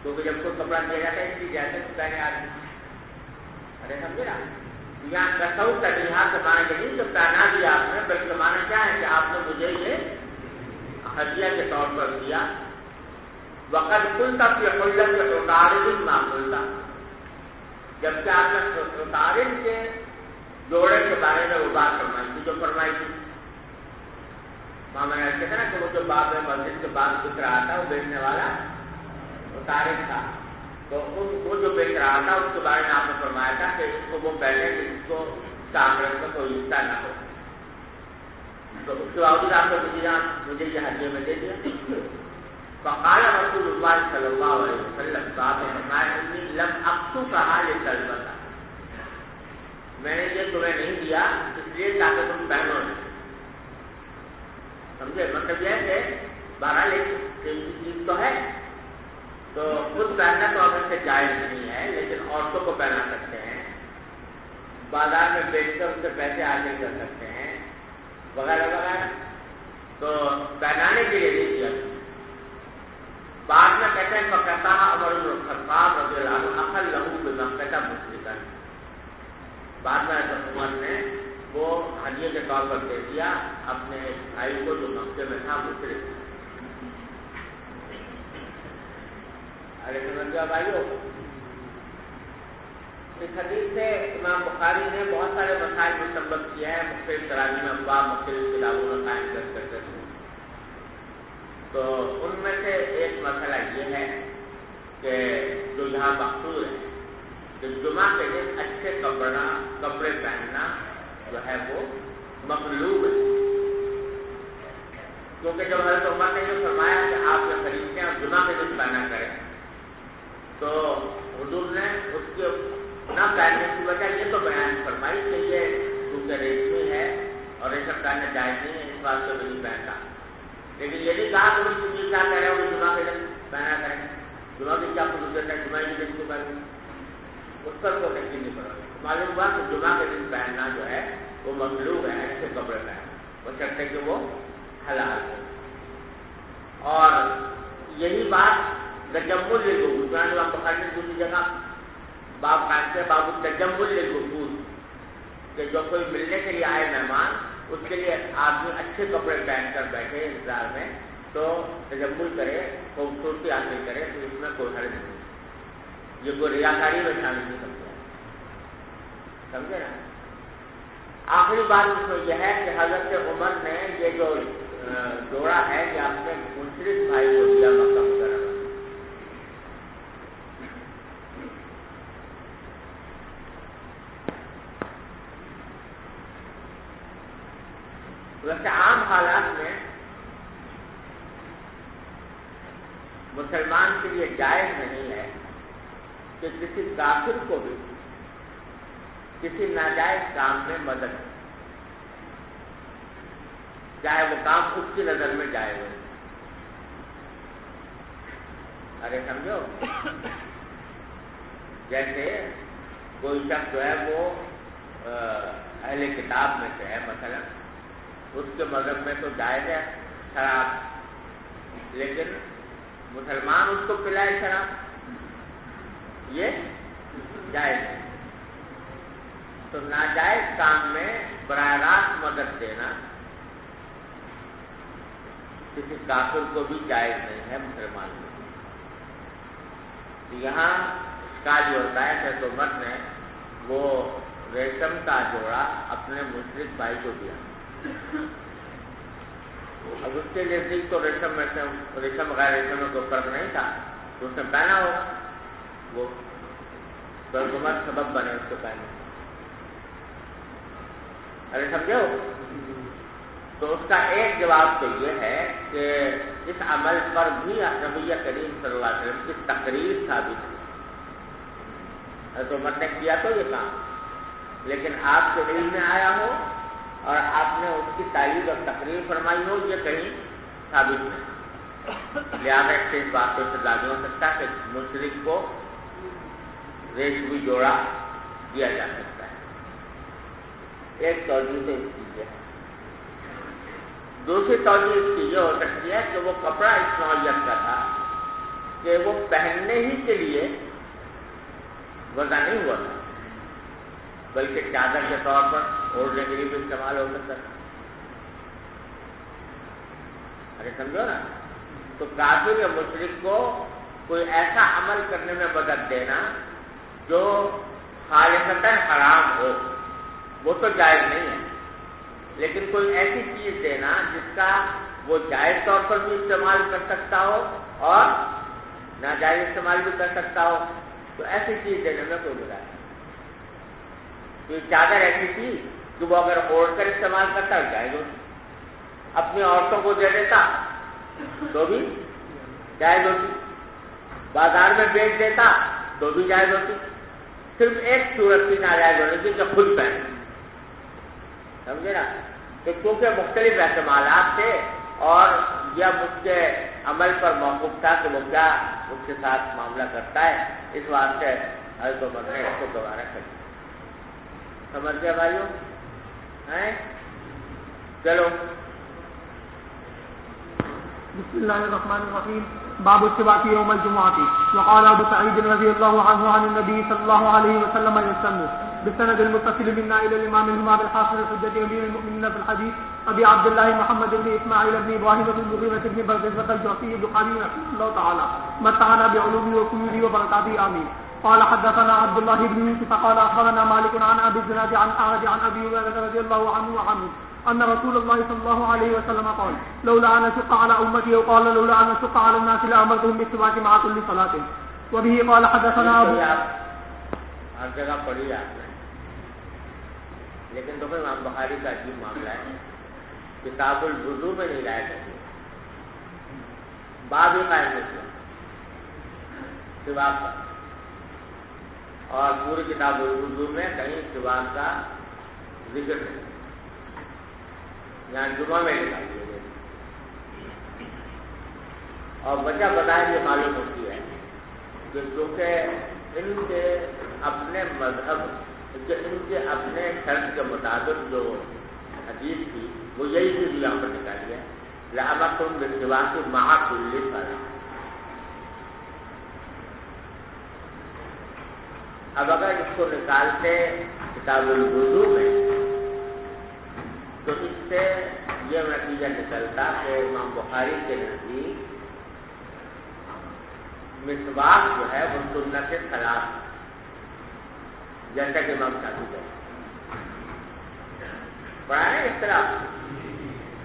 کیونکہ جب کوئی کپڑا دیا جاتا ہے اس کی جیسے پہنے آدمی. ارے سمجھے نا، یہاں کسو تجیحا کے معنی کے نہیں تو پہنا دیا آپ نے، بلکہ معنی کیا ہے کہ آپ نے مجھے یہ ہدیہ کے طور پر دیا. وقت کلتا فی حلت عطارد ما قلتا، جبکہ آپ نے عطارد کے جوڑے کے بارے میں وہ بات فرمائی تھی جو فرمائی تھی. میں کہتے ہیں نا کہ وہ جو باب مسجد کے بعد بک رہا تھا وہ بیچنے والا عطارد تھا، تو وہ جو بیچ رہا تھا اس کے بارے میں آپ نے فرمایا تھا کہ اس کو وہ پہلے اس کو کاغذ میں کوئی حصہ نہ ہو. تو اس کے باوجود آپ نے مجھے یہ ہدیے میں دے دیا. فقال رسول اللہ صلی اللہ علیہ وسلم، صاحب نے فرمایا انی لم اقصک لطلبک، میں نے یہ تمہیں نہیں دیا اس لیے تاکہ تم پہنو نہیں. سمجھے؟ مطلب یہ ہے کہ بہرحال ایک چیز تو ہے، تو خود پہننا تو اب اس سے جائز نہیں ہے، لیکن عورتوں کو پہنا سکتے ہیں، بازار میں بیچ کر اس سے پیسے حاصل کر سکتے ہیں وغیرہ وغیرہ، تو پہنانے کے لیے نہیں دیا. بعد میں کہتے ہیں فقطع عمر بن الخطاب رضی اللہ عنہ اخذ له بمکہ مشرکا، بعد میں عمر نے وہ ہدیے کے طور پر دے دیا اپنے بھائی کو جو مکے میں تھا مشرک. ارے سمجھا بھائیو، اس حدیث سے امام بخاری نے بہت سارے مسائل مستنبط کیے ہیں، مختلف تراجم ابواب مختلف کتابوں میں قائم کرتے ہیں. تو ان میں سے ایک مسئلہ یہ ہے کہ جو یہاں مقصود ہے کہ جمعہ کے دن اچھے کپڑے پہننا جو ہے وہ مطلوب ہے، کیونکہ جب حضرت عمر نے یہ فرمایا کہ آپ جو خریدتے ہیں جمعہ کے دن پہنا کریں، تو حضور نے اس کے نہ پہننے کی وجہ یہ تو بیان فرمائی کہ یہ کیونکہ ریشمی ہے اور ریشم پہننا جائز نہیں ہے، اس بات سے نہیں پہنتا. لیکن یہ نہیں کہا کہ مجھے کیا کہہ رہے ہو جمعہ کے دن پہنا کریں، جمعہ کی کیا خصوصیت ہے، جمعہ کے دن کو پہنیں، اس پر کوئی تنقید نہیں پڑا. معلوم ہوا کہ جمعہ کے دن پہننا جو ہے وہ مطلوب ہے، اچھے کپڑے پہننا، وہ چلتے کہ وہ حلال ہے. اور یہی بات تجمل للوفود، بخاری نے دوسری جگہ باب قائم سے باب تجمل للوفود، کہ جو کوئی ملنے کے لیے آئے مہمان اس کے لیے آدمی اچھے کپڑے پہن کر بیٹھے انتظار میں تو تجمل کرے، خوبصورتی حاصل کرے، تو اس میں کوئی حرج نہیں. یہ کوئی ریاکاری میں شامل نہیں سمجھا، سمجھے نا. آخری بات اس میں یہ ہے کہ حضرت عمر نے یہ جو جوڑا ہے یہ اپنے مشرک بھائی کو دیا مکہ مکرمہ. ویسے عام حالات میں مسلمان کے لیے جائز نہیں ہے کہ کسی کافر کو بھی کسی ناجائز کام میں مدد، چاہے وہ کام اس کی نظر میں جائز ہو. ارے سمجھو، جیسے کوئی شخص جو ہے وہ اہل کتاب میں سے ہے، مثلا اس کے مذہب میں تو جائز ہے شراب، لیکن مسلمان اس کو پلائے شراب، یہ جائز ہے. تو ناجائز کام میں براہ راست مدد دینا کسی کافر کو بھی جائز نہیں ہے مسلمان میں. یہاں اشکال یہ ہوتا ہے کہ عمر نے وہ ریشم کا جوڑا اپنے مشرک بھائی کو دیا. اب اس کے نزدیک تو ریشم غیر ریشم میں کوئی فرق نہیں تھا، تو اس نے پہنا ہوگا، وہ عمر سبب بنے اس کو پہنے. ارے سمجھو، تو اس کا ایک جواب تو یہ ہے کہ اس عمل پر بھی نبی کریم صلی اللہ علیہ وسلم کی تقریر ثابت ہے. تو عمر نے کیا تو یہ کام، لیکن آپ کے علم میں آیا ہو اور آپ نے اس کی تائید اور تقریر فرمائی ہو، یہ کہیں ثابت نہیں. لہٰذا اس بات کو سزا نہیں ہو سکتا کہ مشرک کو ریشمی جوڑا دیا جا سکتا ہے. ایک توجہ سے اس کی ہے. دوسری توجہ اس کی یہ ہو سکتی ہے کہ وہ کپڑا اس نوعیت کا تھا کہ وہ پہننے ہی کے لیے وضع نہیں ہوا تھا، بلکہ چادر کے طور پر اوڑھنے کے لیے بھی استعمال ہو سکتا تھا. ارے سمجھو نا، تو کافر یا مشرک کو کوئی ایسا عمل کرنے میں مدد دینا جو خالصتاً حرام ہو وہ تو جائز نہیں ہے، لیکن کوئی ایسی چیز دینا جس کا وہ جائز طور پر بھی استعمال کر سکتا ہو اور ناجائز استعمال بھی کر سکتا ہو، تو ایسی چیز دینے میں کوئی برا نہیں. تو چادر ایسی تھی کہ وہ اگر اوڑھ کر استعمال کرتا ہے جائز ہوتی، اپنی عورتوں کو دے دیتا تو بھی جائز ہوتی، بازار میں بیچ دیتا تو بھی جائز ہوتی. صرف ایک صورت کی ناجائز ہونے کی کہ خود پہنے. سمجھے نا؟ تو کیونکہ مختلف احتمالات تھے اور یہ مجھ کے عمل پر موقوف تھا کہ وہ کیا اس کے ساتھ معاملہ کرتا ہے، اس واسطے حضرت عمر نے اس کو دوبارہ کر دیا. سمجھ گئے بھائیوں؟ چلو. بسم الله الرحمن الرحيم. باب السواك يوم الجمعة. وقال أبو سعيد رضي الله عنه عن النبي صلى الله عليه وسلم يسن بالسند المتصل منا إلى الإمام الإمام الحافظ الحجة أمير المؤمنين في الحديث أبي عبد الله محمد بن إسماعيل بن إبراهيم بن المغيرة بن بردزبة الجعفي البخاري رحمه الله تعالى متعنا بعلومه وكنوزه وبركاته آمين. قال حدثنا عبد الله بن يوسف قال أخبرنا مالك عن أبي الزناد عن أعرج عن أبي هريرة رضي الله عنه وعنه أن رسول الله صلى الله عليه وسلم قال لولا أن أشق على أمتي وقال لولا أن أشق على الناس لأمرتهم بالسواك مع كل صلاة. وبه قال حدثنا أبو ہر جگہ پڑھی آپ نے، لیکن دیکھو امام بخاری کا عجیب معاملہ ہے، کتاب الوضو میں نہیں لائے کرتے، باب ہی قائم نہیں کیا سواک کا، اور پوری کتاب الوضو میں کہیں سواک کا ذکر نہیں، یہاں جمعہ میں نکال دیے گئے. اور وجہ بتائیں یہ معلوم ہوتی ہے کہ کیونکہ ان کے اپنے مذہب، ان کے اپنے شرط کے مطابق جو حدیث تھی وہ یہی چیز یہاں پر نکالی ہے، لأمرتم بالسواک مع کل صلاۃ. اب اگر اس کو نکالتے کتاب الوضو میں تو اس سے یہ نتیجہ نکلتا کہ امام بخاری کے نزدیک مسواک جو ہے وہ سنت ثلاث، جیسا کہ امام شافعی پڑھا ہے اس طرح.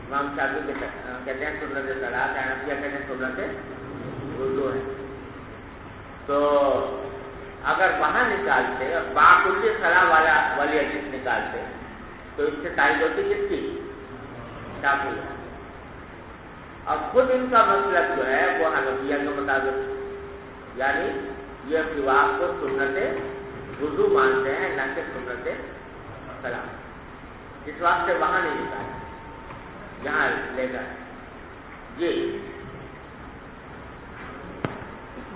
امام شافعی کہتے ہیں سنت ثلاث، حنفیہ کہتے ہیں سنت وضو ہے. تو اگر وہاں نکالتے اور باقی صلاح والی حدیث نکالتے تو اس سے تائید ہوتی کس کی؟ شافعی. اور خود ان کا مسلک جو ہے وہ حنفیہ کے مطابق، یعنی یہ سواک کو سنت وضو مانتے ہیں نہ کہ سنت صلاح. اس واسطے وہاں نہیں نکالا، یہاں لے گا. جی.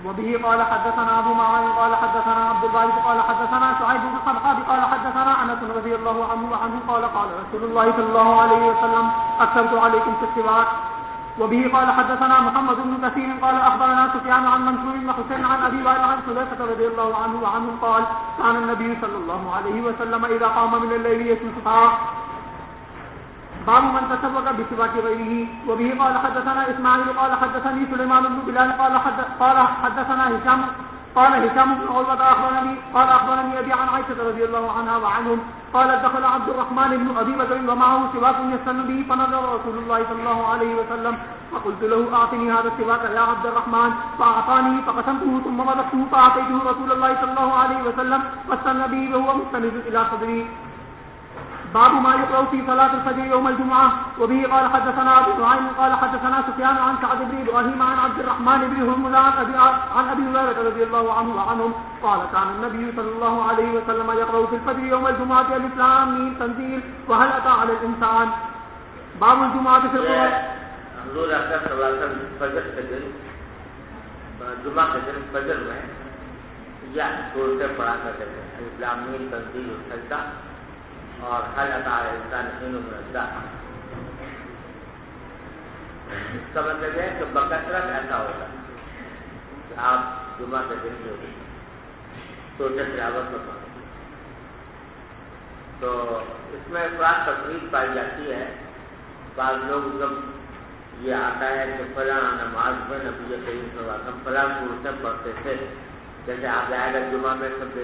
وبه قال حدثنا أبو معاذ قال حدثنا عبد الوارث قال حدثنا شعيب بن حرب قال حدثنا أنس رضي الله عنه قال قال رسول الله صلى الله عليه وسلم أكثرت عليكم في السواك. وبه قال حدثنا محمد بن كثير قال أخبرنا سفيان عن منصور بن حسين عن أبي وائل عن حذيفة رضي الله عنه قال كان النبي صلى الله عليه وسلم إذا قام من الليل يسبح. باب من تسبق بسواك غيره. وبه قال حدثنا اسماعيل قال حدثني سليمان بن بلال قال حدثنا هشام بن عروة اخبرني ابي عن عائشة رضي الله عنها وعنهم قال دخل عبد الرحمن بن ابي بكر ومعه سواك يستن به فنظر رسول الله صلى الله عليه وسلم فقلت له اعطني هذا السواك يا عبد الرحمن فاعطاني فقسمته ثم ملكته فاعطيته رسول الله صلى الله عليه وسلم فاستن به وهو مستند الى صدري. باب ما يقرأ في صلاة الفجر يوم الجمعة. وبه قال حدثنا أبو نعيم قال حدثنا سفيان عن سعد بن إبراهيم عن عبد الرحمن بن هرمز عن أبي هريرة رضي الله عنه وعنهم قال كان النبي صلى الله عليه وسلم يقرأ في الفجر يوم الجمعة ألف لام ميم تنزيل وهل أتى على الإنسان. باب الجمعة في القرآن. حضور اکرم صلی اللہ علیہ وسلم فجر کے دن جمعہ کے دن فجر میں یا صورتیں پڑھا کرتے تھے الف لام میم تنزیل سجدہ اور هل أتى على الإنسان حين من الدهر. اس کا مطلب ہے کہ بکثرت ایسا ہوگا کہ آپ جمعہ کے دن جو سورۃ تلاوت میں پڑھیں. تو اس میں افراد تفریق پائی جاتی ہے. بعض لوگ جب یہ آتا ہے کہ فلاں نماز میں نبی کریم صلی اللہ علیہ وسلم فلاں صورتیں پڑھتے تھے، جیسے آپ آئے گا جمعہ میں سب